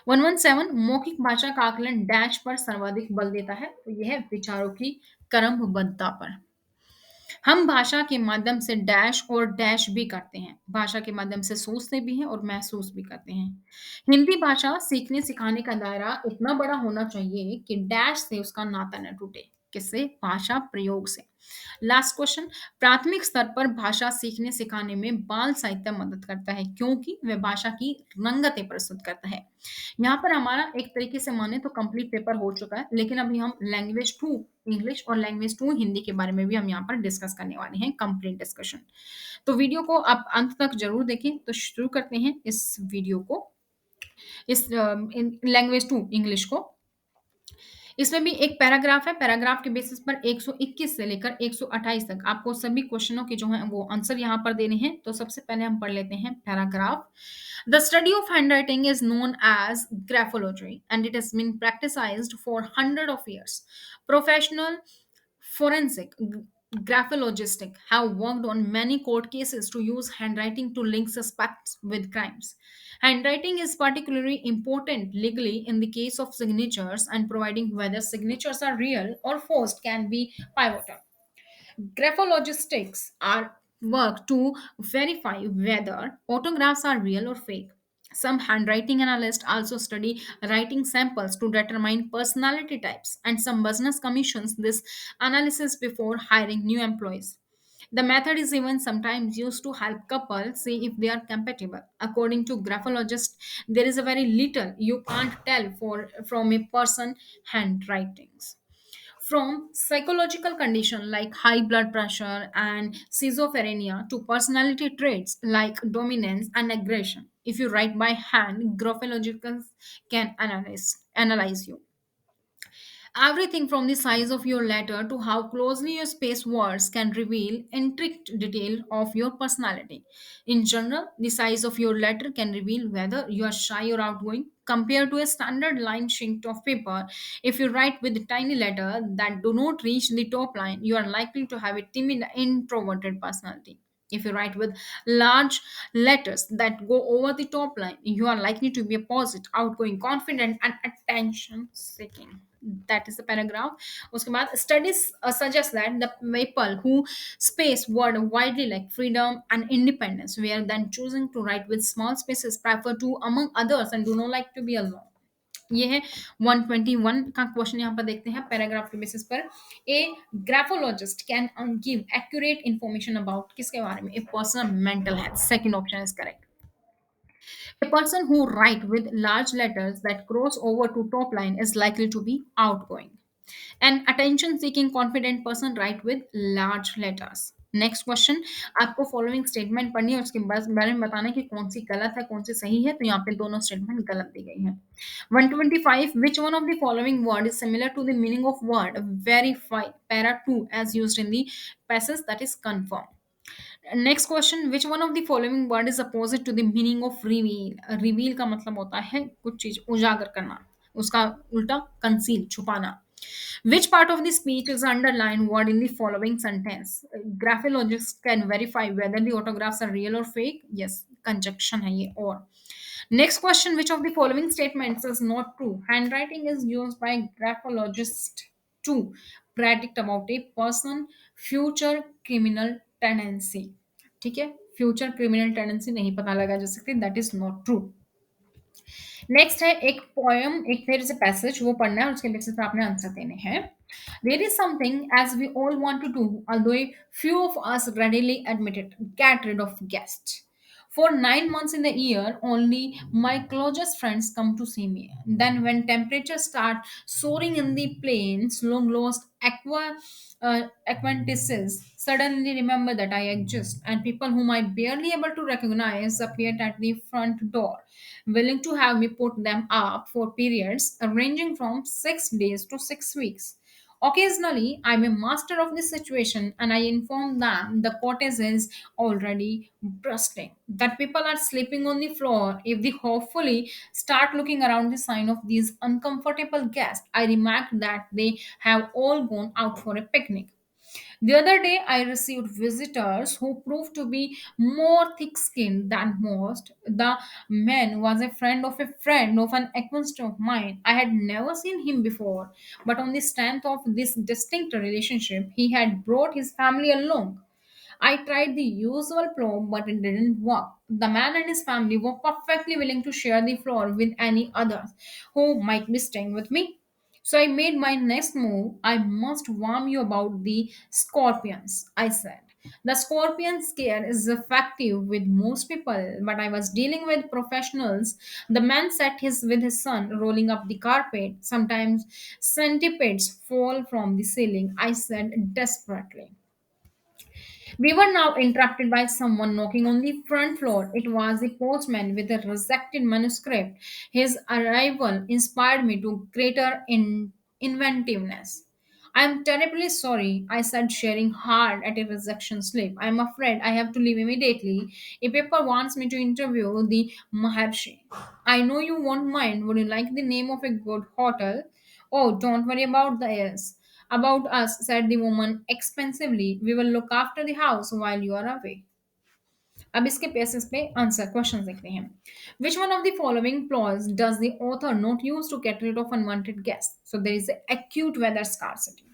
117, मौखिक भाषा का आकलन डैश पर सर्वाधिक बल देता है, तो यह है विचारों की क्रमबद्धता पर। हम भाषा के माध्यम से डैश और डैश भी करते हैं, भाषा के माध्यम से सोचते भी हैं और महसूस भी करते हैं। हिंदी भाषा सीखने सिखाने का दायरा इतना बड़ा होना चाहिए कि डैश से उसका नाता न टूटे, किससे? भाषा प्रयोग से। लास्ट क्वेश्चन, प्राथमिक स्तर पर भाषा सीखने सिखाने में बाल साहित्य मदद करता है, क्योंकि वह भाषा की रंगतें प्रस्तुत करता है। यहाँ पर हमारा एक तरीके से माने तो कंप्लीट पेपर हो चुका है, लेकिन अभी हम लैंग्वेज 2 इंग्लिश और लैंग्वेज 2 हिंदी के बारे में भी हम यहाँ पर डिस्कस करने वाले हैं, कंप्लीट डिस्कशन। तो वीडियो को आप अंत तक जरूर देखें। तो शुरू करते हैं इस वीडियो को, इस लैंग्वेज 2 इंग्लिश को। इसमें भी एक पैराग्राफ है, पैराग्राफ के बेसिस पर 121 से लेकर 128 तक आपको सभी क्वेश्चनों के जो हैं वो आंसर यहाँ पर देने हैं। तो सबसे पहले हम पढ़ लेते हैं paragraph. The study of handwriting is known as graphology and it has been practised for hundred of years. Professional forensic graphologists have worked on many court cases to use handwriting to link suspects with crimes. Handwriting is particularly important legally in the case of signatures, and providing whether signatures are real or forged can be pivotal. Graphologists are work to verify whether autographs are real or fake. Some handwriting analysts also study writing samples to determine personality types, and some business commissions this analysis before hiring new employees. The method is even sometimes used to help couples see if they are compatible. According to graphologists, there is a very little you can't tell from a person handwritings. From psychological conditions like high blood pressure and schizophrenia to personality traits like dominance and aggression. If you write by hand, graphologists can analyze you. Everything from the size of your letter to how closely you space words can reveal intricate detail of your personality. In general, the size of your letter can reveal whether you are shy or outgoing. Compared to a standard line sheet of paper, if you write with tiny letters that do not reach the top line, you are likely to have a timid, introverted personality. If you write with large letters that go over the top line, you are likely to be a positive, outgoing, confident, and attention seeking. That is the paragraph. उसके बाद studies suggest that the people who space word widely like freedom and independence rather than choosing to write with small spaces prefer to among others and do not like to be alone. ये है 121 का question यहाँ पर देखते हैं paragraph के basis पर। A graphologist can give accurate information about किसके बारे में, a person mental health. Second option is correct. A person who write with large letters that cross over to top line is likely to be outgoing. An attention seeking confident person write with large letters. Next question, आपको following statement पढ़नी है, उसके बारे में बताना है कि कौन सी गलत है कौन सी सही है। तो यहाँ पे दोनों स्टेटमेंट गलत दी गई है। 125, which one of the following word is similar to the meaning of word verify, para 2 as used in the passage, that is confirm. Next question, which one of the following word is opposite to the meaning of reveal. Reveal का मतलब होता है कुछ चीज उजागर करना, उसका उल्टा कंसील, छुपाना। Which part of the speech is underlined word in the following sentence? Graphologists can verify whether the autographs are real or fake. Yes, conjunction है ये। और next question, which of the following statements is not true? Handwriting is used by graphologists to predict about a person future criminal tendency। ठीक है, future criminal tendency नहीं पता लगा जा सकती, that is not true. Next है एक poem, एक फिर से पैसेज वो पढ़ना है और उसके बेसिस पे आपने आंसर देने हैं। There is something as we all want to do, although few of us readily admit it, get rid of guests. For 9 months in the year, only my closest friends come to see me. Then, when temperatures start soaring in the plains, long lost acquaintances suddenly remember that I exist, and people whom I barely able to recognize appeared at the front door, willing to have me put them up for periods ranging from 6 days to 6 weeks. Occasionally, I'm a master of the situation and I inform them the cottage is already bursting, that people are sleeping on the floor. If they hopefully start looking around the sign of these uncomfortable guests, I remark that they have all gone out for a picnic. The other day, I received visitors who proved to be more thick skinned than most. The man was a friend of an acquaintance of mine. I had never seen him before, but on the strength of this distinct relationship, he had brought his family along. I tried the usual probe, but it didn't work. The man and his family were perfectly willing to share the floor with any others who might be staying with me. So I made my next move. I must warn you about the scorpions, I said. The scorpion scare is effective with most people, but I was dealing with professionals. The man sat with his son, rolling up the carpet. Sometimes centipedes fall from the ceiling, I said desperately. We were now interrupted by someone knocking on the front floor. It was the postman with a rejected manuscript. His arrival inspired me to greater inventiveness. I am terribly sorry, I said, sharing hard at a rejection slip. I am afraid I have to leave immediately. A paper wants me to interview the Maharshi. I know you won't mind. Would you like the name of a good hotel? Oh, don't worry about the S. About us, said the woman expensively. We will look after the house while you are away. अब इसके basis पे answer question देखते हैं. Which one of the following clause does the author not use to get rid of unwanted guests? So there is acute weather scarcity.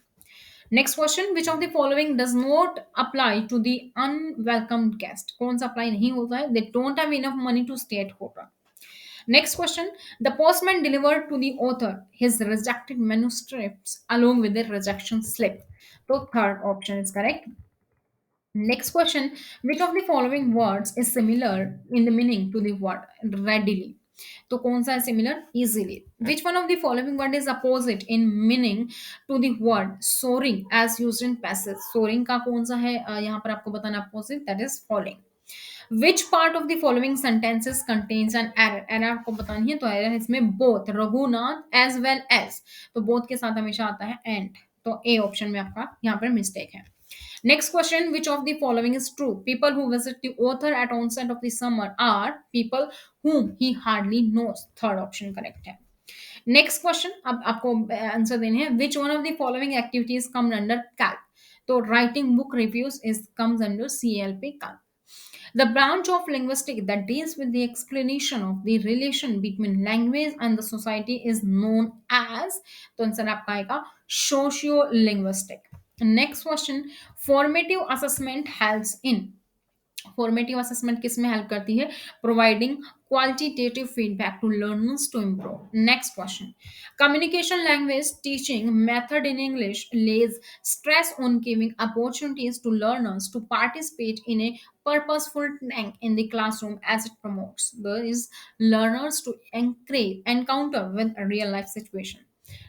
Next question, which of the following does not apply to the unwelcomed guest? कौन सा apply नहीं होता है? They don't have enough money to stay at hotel. Next question, the postman delivered to the author his rejected manuscripts along with the rejection slip. So third option is correct. Next question, which of the following words is similar in the meaning to the word readily? तो कौन सा है similar? Easily. Which one of the following word is opposite in meaning to the word soaring as used in passage? Soaring का कौन सा है यहाँ पर आपको बताना opposite, that is falling. Which part of the following sentences contains an error? Error आपको बतानी है तो error है इसमें both Raghunath as well as, तो both के साथ हमेशा आता है and, तो A ऑप्शन में आपका यहाँ पर mistake है. Next question, which of the following is true? People who visit the author at onset of the summer are people whom he hardly knows. Third option correct है. Next question, अब आपको answer देने हैं. Which one of the following activities come under CALP? तो writing book reviews is comes under CLP CALP. The branch of linguistics that deals with the explanation of the relation between language and the society is known as, तो answer आपका आएगा sociolinguistic. Next question, formative assessment helps in, formative assessment किस में help करती है? Providing qualitative feedback to learners to improve. Next question, communication language teaching method in English lays stress on giving opportunities to learners to participate in a purposeful tank in the classroom as it promotes these learners to encounter with a real life situation.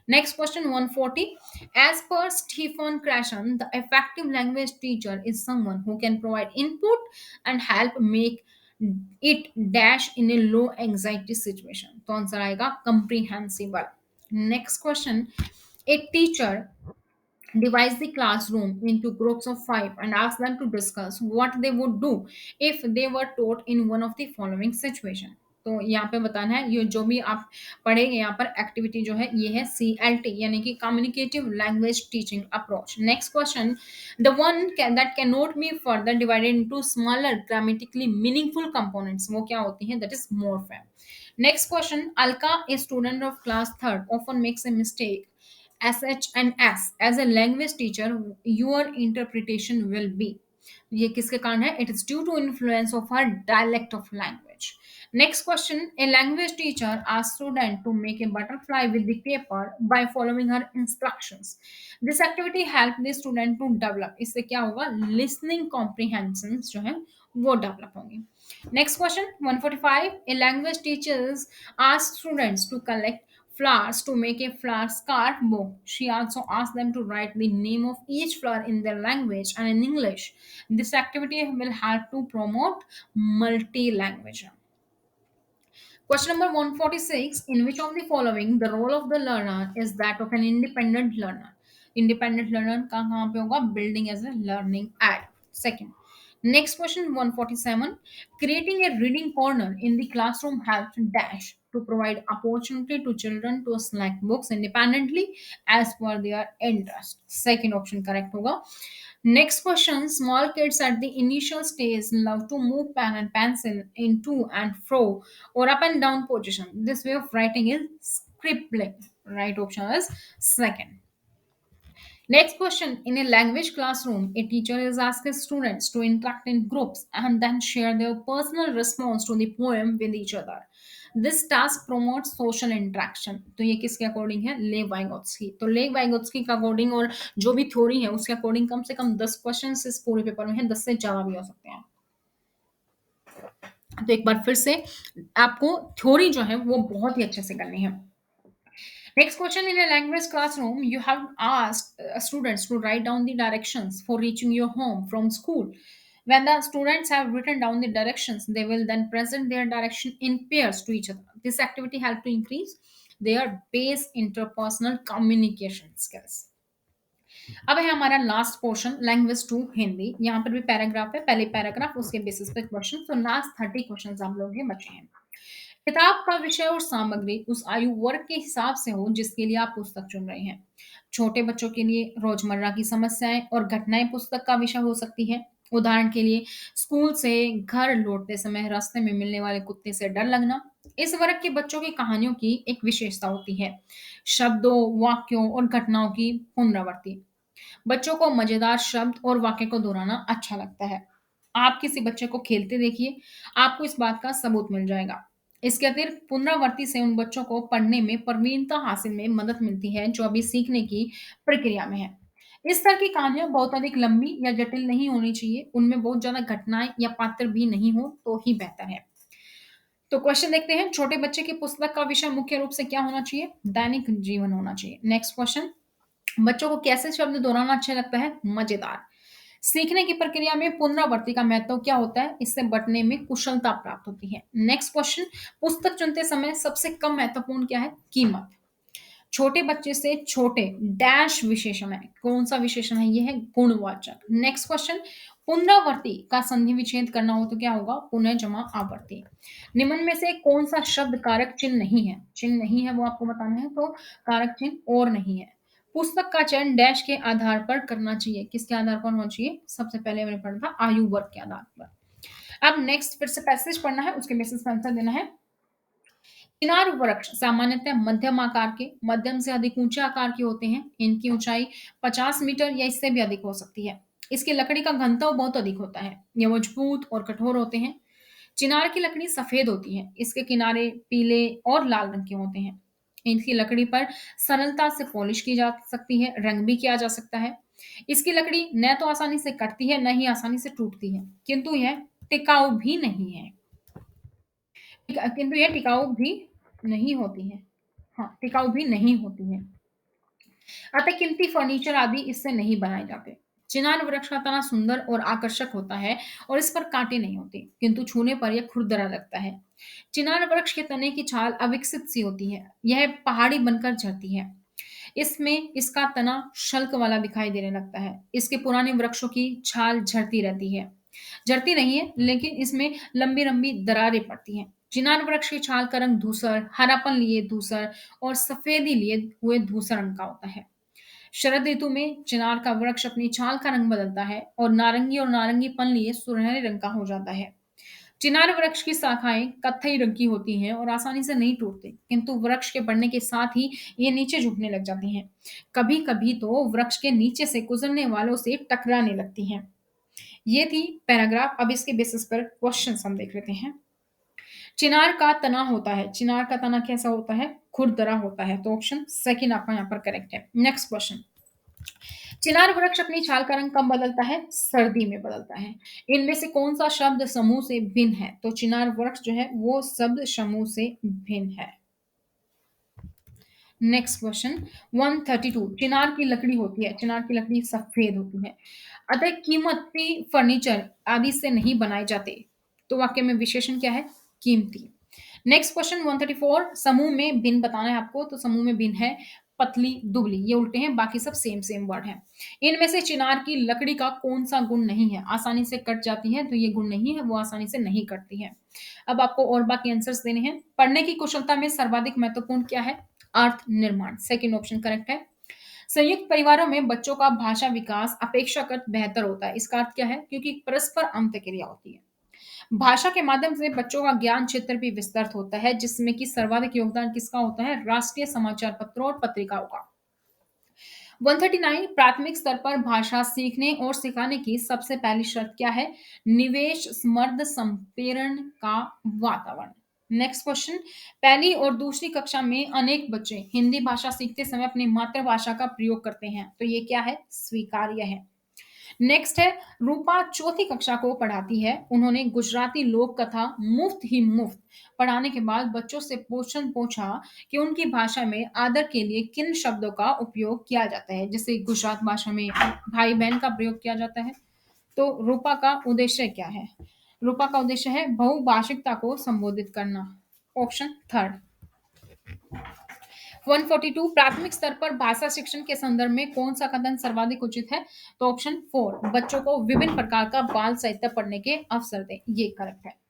Next question 140. As per Stephen Krashen, the effective language teacher is someone who can provide input and help make it dash in a low anxiety situation. तो answer आएगा comprehensible. Next question. A teacher divides the classroom into groups of 5 and asks them to discuss what they would do if they were taught in one of the following situation. तो यहाँ पे बताना है, ये जो भी आप पढ़ेंगे यहाँ पर एक्टिविटी जो है ये है CLT यानी कि communicative language teaching approach. Next question, the one that can not be further divided into smaller grammatically meaningful components, वो क्या होती हैं? That is morpheme. Next question, Alka a student of class third often makes a mistake SH and S. As a language teacher, your interpretation will be, ये किसके कारण है? It is due to influence of her dialect of language. Next question, a language teacher asks student to make a butterfly with the paper by following her instructions. This activity help the student to develop, इससे क्या होगा? Listening comprehensions जो है वो develop होंगी. Next question 145, a language teachers ask students to collect flowers to make a flower scarf bow. She also asked them to write the name of each flower in their language and in English. This activity will help to promote multi-language. Question number 146, in which of the following the role of the learner is that of an independent learner? Independent learner कहाँ पे होगा? Building as a learning aid. Second. Next question 147, creating a reading corner in the classroom helps dash to provide opportunity to children to select books independently as per their interest. Second option correct होगा. Next question, small kids at the initial stage love to move pen and pencil in to and fro or up and down position. This way of writing is scribbling. Right option is second. Next question, in a language classroom, a teacher is asking students to interact in groups and then share their personal response to the poem with each other. This task promotes social interaction. तो ये किसके according है? ले Vygotsky. तो ले Vygotsky के according और जो भी थ्योरी है उसके अकॉर्डिंग कम से कम 10 क्वेश्चन इस पूरे पेपर में है, 10 से ज्यादा भी हो सकते हैं. तो एक बार फिर से आपको थ्योरी जो है वो बहुत ही अच्छे से करनी है. Next question, in a language classroom, you have asked students to write down the directions for reaching your home from school. When the students have written down the directions, they will then present their direction in pairs to each other. This activity helps to increase their base interpersonal communication skills. अब है हमारा last portion language two Hindi. यहाँ पर भी paragraph है, पहले paragraph उसके basis पे क्वेश्चन। तो लास्ट 30 क्वेश्चन आप लोगों के बचे हैं। किताब का विषय और सामग्री उस आयु वर्ग के हिसाब से हो जिसके लिए आप पुस्तक चुन रहे हैं। छोटे बच्चों के लिए रोजमर्रा की समस्याएं और घटनाएं पुस्तक का विषय हो सकती है। उदाहरण के लिए स्कूल से घर लौटते समय रास्ते में मिलने वाले कुत्ते से डर लगना। इस वर्ग के बच्चों की कहानियों की एक विशेषता होती है शब्दों, वाक्यों और घटनाओं की पुनरावृत्ति। बच्चों को मजेदार शब्द और वाक्य को दोहराना अच्छा लगता है। आप किसी बच्चे को खेलते देखिए, आपको इस बात का सबूत मिल जाएगा। इसके अतिरिक्त पुनरावृत्ति से उन बच्चों को पढ़ने में प्रवीणता हासिल में मदद मिलती है जो अभी सीखने की प्रक्रिया में है। इस तरह की कहानियां बहुत अधिक लंबी या जटिल नहीं होनी चाहिए, उनमें बहुत ज्यादा घटनाएं या पात्र भी नहीं हो तो ही बेहतर है। तो क्वेश्चन देखते हैं, छोटे बच्चे की पुस्तक का विषय मुख्य रूप से क्या होना चाहिए? दैनिक जीवन होना चाहिए। नेक्स्ट क्वेश्चन, बच्चों को कैसे शब्द दोहराना अच्छा लगता है? मजेदार। सीखने की प्रक्रिया में पुनरावृत्ति का महत्व क्या होता है? इससे बटने में कुशलता प्राप्त होती है। नेक्स्ट क्वेश्चन, पुस्तक चुनते समय सबसे कम महत्वपूर्ण क्या है? कीमत। छोटे बच्चे से छोटे डैश विशेषण है, कौन सा विशेषण है? ये है गुणवाचक। नेक्स्ट क्वेश्चन, पुनरावृत्ति का संधि विच्छेद करना हो तो क्या होगा? पुनः जमा आवर्ती। निम्न में से कौन सा शब्द कारक चिन्ह नहीं है? चिन्ह नहीं है वो आपको बताना है, तो कारक चिन्ह और नहीं है। पुस्तक का चयन डैश के आधार पर करना चाहिए। किसके आधार पर होना चाहिए? सबसे पहले मैंने पढ़ा था आयु वर्ग के आधार पर। अब नेक्स्ट फिर से पैसेज पढ़ना है, उसके बेसिस पर आंसर देना है। चिनार वृक्ष सामान्यतः मध्यम आकार के, मध्यम से अधिक ऊंचे आकार के होते हैं। इनकी ऊंचाई 50 मीटर या इससे भी अधिक हो सकती है। इसकी लकड़ी का घनत्व बहुत अधिक होता है। ये मजबूत और कठोर होते हैं। चिनार की लकड़ी सफेद होती है। इसके किनारे पीले और लाल रंग के होते हैं। इनकी लकड़ी पर सरलता से पॉलिश की जा सकती है, रंग भी किया जा सकता है। इसकी लकड़ी न तो आसानी से कटती है न ही आसानी से टूटती है, किंतु यह टिकाऊ भी नहीं है। किंतु यह टिकाऊ भी नहीं होती है। हाँ, टिकाऊ भी नहीं होती है। अतः कीमती फर्नीचर आदि इससे नहीं बनाए जाते। चिनार वृक्ष का तना सुंदर और आकर्षक होता है और इस पर कांटे नहीं होते, किंतु छूने पर यह खुरदरा लगता है। चिनार वृक्ष के तने की छाल अविकसित सी होती है, यह पहाड़ी बनकर झरती है। इसमें इसका तना शल्क वाला दिखाई देने लगता है। इसके पुराने वृक्षों की छाल झरती रहती है, झरती नहीं है, लेकिन इसमें लंबी लंबी दरारें पड़ती हैं। चिनार वृक्ष की छाल का रंग धूसर, हरापन लिए धूसर और सफेदी लिए हुए धूसर रंग का होता है। शरद ऋतु में चिनार का वृक्ष अपनी छाल का रंग बदलता है और नारंगी और नारंगीपन लिए सुनहरे रंग का हो जाता है। चिनार वृक्ष की शाखाएं कत्थई रंग की होती हैं और आसानी से नहीं टूटती, किंतु वृक्ष के बढ़ने के साथ ही ये नीचे झुकने लग जाती हैं। कभी कभी तो वृक्ष के नीचे से गुजरने वालों से टकराने लगती हैं। ये थी पैराग्राफ। अब इसके बेसिस पर क्वेश्चन हम देख लेते हैं। चिनार का तना होता है, चिनार का तना कैसा होता है? खुरदरा होता है, तो ऑप्शन सेकंड आपका यहाँ पर करेक्ट है। नेक्स्ट क्वेश्चन, चिनार वृक्ष अपनी छाल का रंग कब बदलता है? सर्दी में बदलता है। इनमें से कौन सा शब्द समूह से भिन्न है? तो चिनार वृक्ष जो है वो शब्द समूह से भिन्न है। नेक्स्ट क्वेश्चन 132, चिनार की लकड़ी होती है, चिनार की लकड़ी सफेद होती है, अतः कीमती फर्नीचर आदि से नहीं बनाए जाते। तो वाक्य में विशेषण क्या है? कीमती। नेक्स्ट क्वेश्चन 134, समूह में भिन्न बताना है आपको, तो समूह में भिन्न है पतली, दुबली, ये उल्टे हैं, बाकी सब सेम सेम वर्ड है। इनमें से चिनार की लकड़ी का कौन सा गुण नहीं है? आसानी से कट जाती है, तो ये गुण नहीं है, वो आसानी से नहीं कटती है। अब आपको और बाकी आंसर्स देने हैं। पढ़ने की कुशलता में सर्वाधिक महत्वपूर्ण क्या है? अर्थ निर्माण, सेकंड ऑप्शन करेक्ट है। संयुक्त परिवारों में बच्चों का भाषा विकास अपेक्षाकृत बेहतर होता है। इसका अर्थ क्या है? क्योंकि परस्पर अंतःक्रिया होती है। भाषा के माध्यम से बच्चों का ज्ञान क्षेत्र भी विस्तृत होता है, जिसमें कि सर्वाधिक योगदान किसका होता है? राष्ट्रीय समाचार पत्रों और पत्रिकाओं का। 139, प्राथमिक स्तर पर भाषा सीखने और सिखाने की सबसे पहली शर्त क्या है? निवेश समृद्ध संप्रेरण का वातावरण। नेक्स्ट क्वेश्चन, पहली और दूसरी कक्षा में अनेक बच्चे हिंदी भाषा सीखते समय अपनी मातृभाषा का प्रयोग करते हैं, तो ये क्या है? स्वीकार्य है। नेक्स्ट है, रूपा चौथी कक्षा को पढ़ाती है। उन्होंने गुजराती लोक कथा मुफ्त पढ़ाने के बाद बच्चों से क्वेश्चन पूछा कि उनकी भाषा में आदर के लिए किन शब्दों का उपयोग किया जाता है। जैसे गुजरात भाषा में भाई बहन का प्रयोग किया जाता है। तो रूपा का उद्देश्य क्या है? रूपा का उद्देश्य है बहुभाषिकता को संबोधित करना, ऑप्शन थर्ड। 142 प्राथमिक स्तर पर भाषा शिक्षण के संदर्भ में कौन सा कथन सर्वाधिक उचित है? तो ऑप्शन 4 बच्चों को विभिन्न प्रकार का बाल साहित्य पढ़ने के अवसर दें, ये करेक्ट है।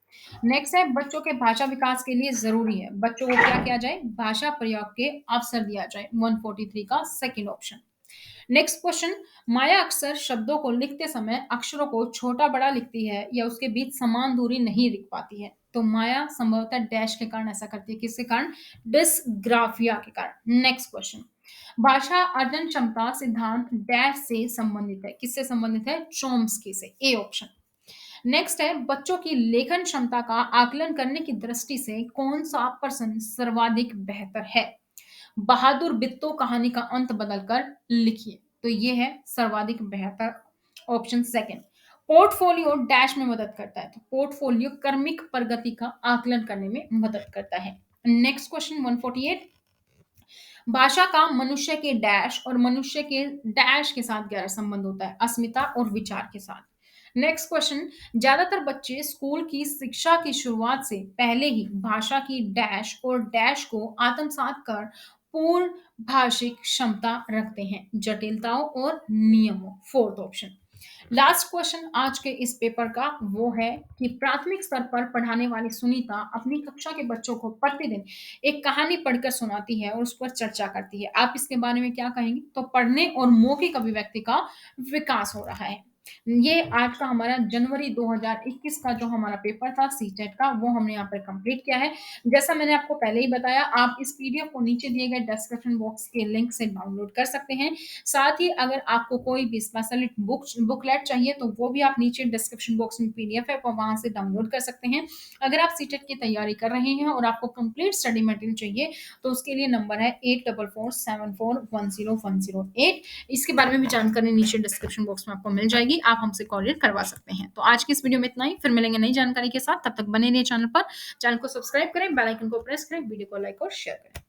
नेक्स्ट है बच्चों के भाषा विकास के लिए जरूरी है, बच्चों को क्या किया जाए? भाषा प्रयोग के अवसर दिया जाए, 143 का सेकंड ऑप्शन। नेक्स्ट क्वेश्चन, माया अक्सर शब्दों को लिखते समय अक्षरों को छोटा बड़ा लिखती है या उसके बीच समान दूरी नहीं लिख पाती है। तो माया संभवतः डैश के कारण ऐसा करती है, किसके कारण? डिस्ग्राफिया के कारण। नेक्स्ट क्वेश्चन, भाषा अर्जन क्षमता सिद्धांत डैश से संबंधित है, किससे संबंधित है? चॉम्स्की से, ए ऑप्शन। नेक्स्ट है बच्चों की लेखन क्षमता का आकलन करने की दृष्टि से कौन सा प्रश्न सर्वाधिक बेहतर है? बहादुर बित्तो कहानी का अंत बदलकर लिखिए, तो ये है सर्वाधिक बेहतर ऑप्शन सेकंड। पोर्टफोलियो डैश में मदद करता है, तो पोर्टफोलियो कर्मिक प्रगति का आकलन करने में मदद करता है। नेक्स्ट क्वेश्चन 148, भाषा का मनुष्य के डैश और मनुष्य के डैश के साथ गहरा संबंध होता है, अस्मिता और विचार के साथ। नेक्स्ट क्वेश्चन, ज्यादातर बच्चे स्कूल की शिक्षा की शुरुआत से पहले ही भाषा की डैश और डैश को आत्मसात कर पूर्ण भाषिक क्षमता रखते हैं, जटिलताओं और नियमों, फोर्थ ऑप्शन। लास्ट क्वेश्चन आज के इस पेपर का वो है कि प्राथमिक स्तर पर पढ़ाने वाली सुनीता अपनी कक्षा के बच्चों को प्रतिदिन एक कहानी पढ़कर सुनाती है और उस पर चर्चा करती है, आप इसके बारे में क्या कहेंगे? तो पढ़ने और मौखिक अभिव्यक्ति का विकास हो रहा है। ये आज का हमारा जनवरी 2021 का जो हमारा पेपर था सीटेट का, वो हमने यहाँ पर कंप्लीट किया है। जैसा मैंने आपको पहले ही बताया, आप इस पीडीएफ को नीचे दिए गए डिस्क्रिप्शन बॉक्स के लिंक से डाउनलोड कर सकते हैं। साथ ही अगर आपको कोई भी स्पेशल बुकलेट चाहिए तो वो भी आप नीचे डिस्क्रिप्शन बॉक्स में पीडीएफ है, आप वहां से डाउनलोड कर सकते हैं। अगर आप सीटेट की तैयारी कर रहे हैं और आपको कंप्लीट स्टडी मटेरियल चाहिए तो उसके लिए नंबर है 8447410108। इसके बारे में भी जानकारी नीचे डिस्क्रिप्शन बॉक्स में आपको मिल जाएगी, आप हमसे कॉल करवा सकते हैं। तो आज की इस वीडियो में इतना ही, फिर मिलेंगे नई जानकारी के साथ, तब तक बने रहिए चैनल पर। चैनल को सब्सक्राइब करें, बेल आइकन को प्रेस करें, वीडियो को लाइक और शेयर करें।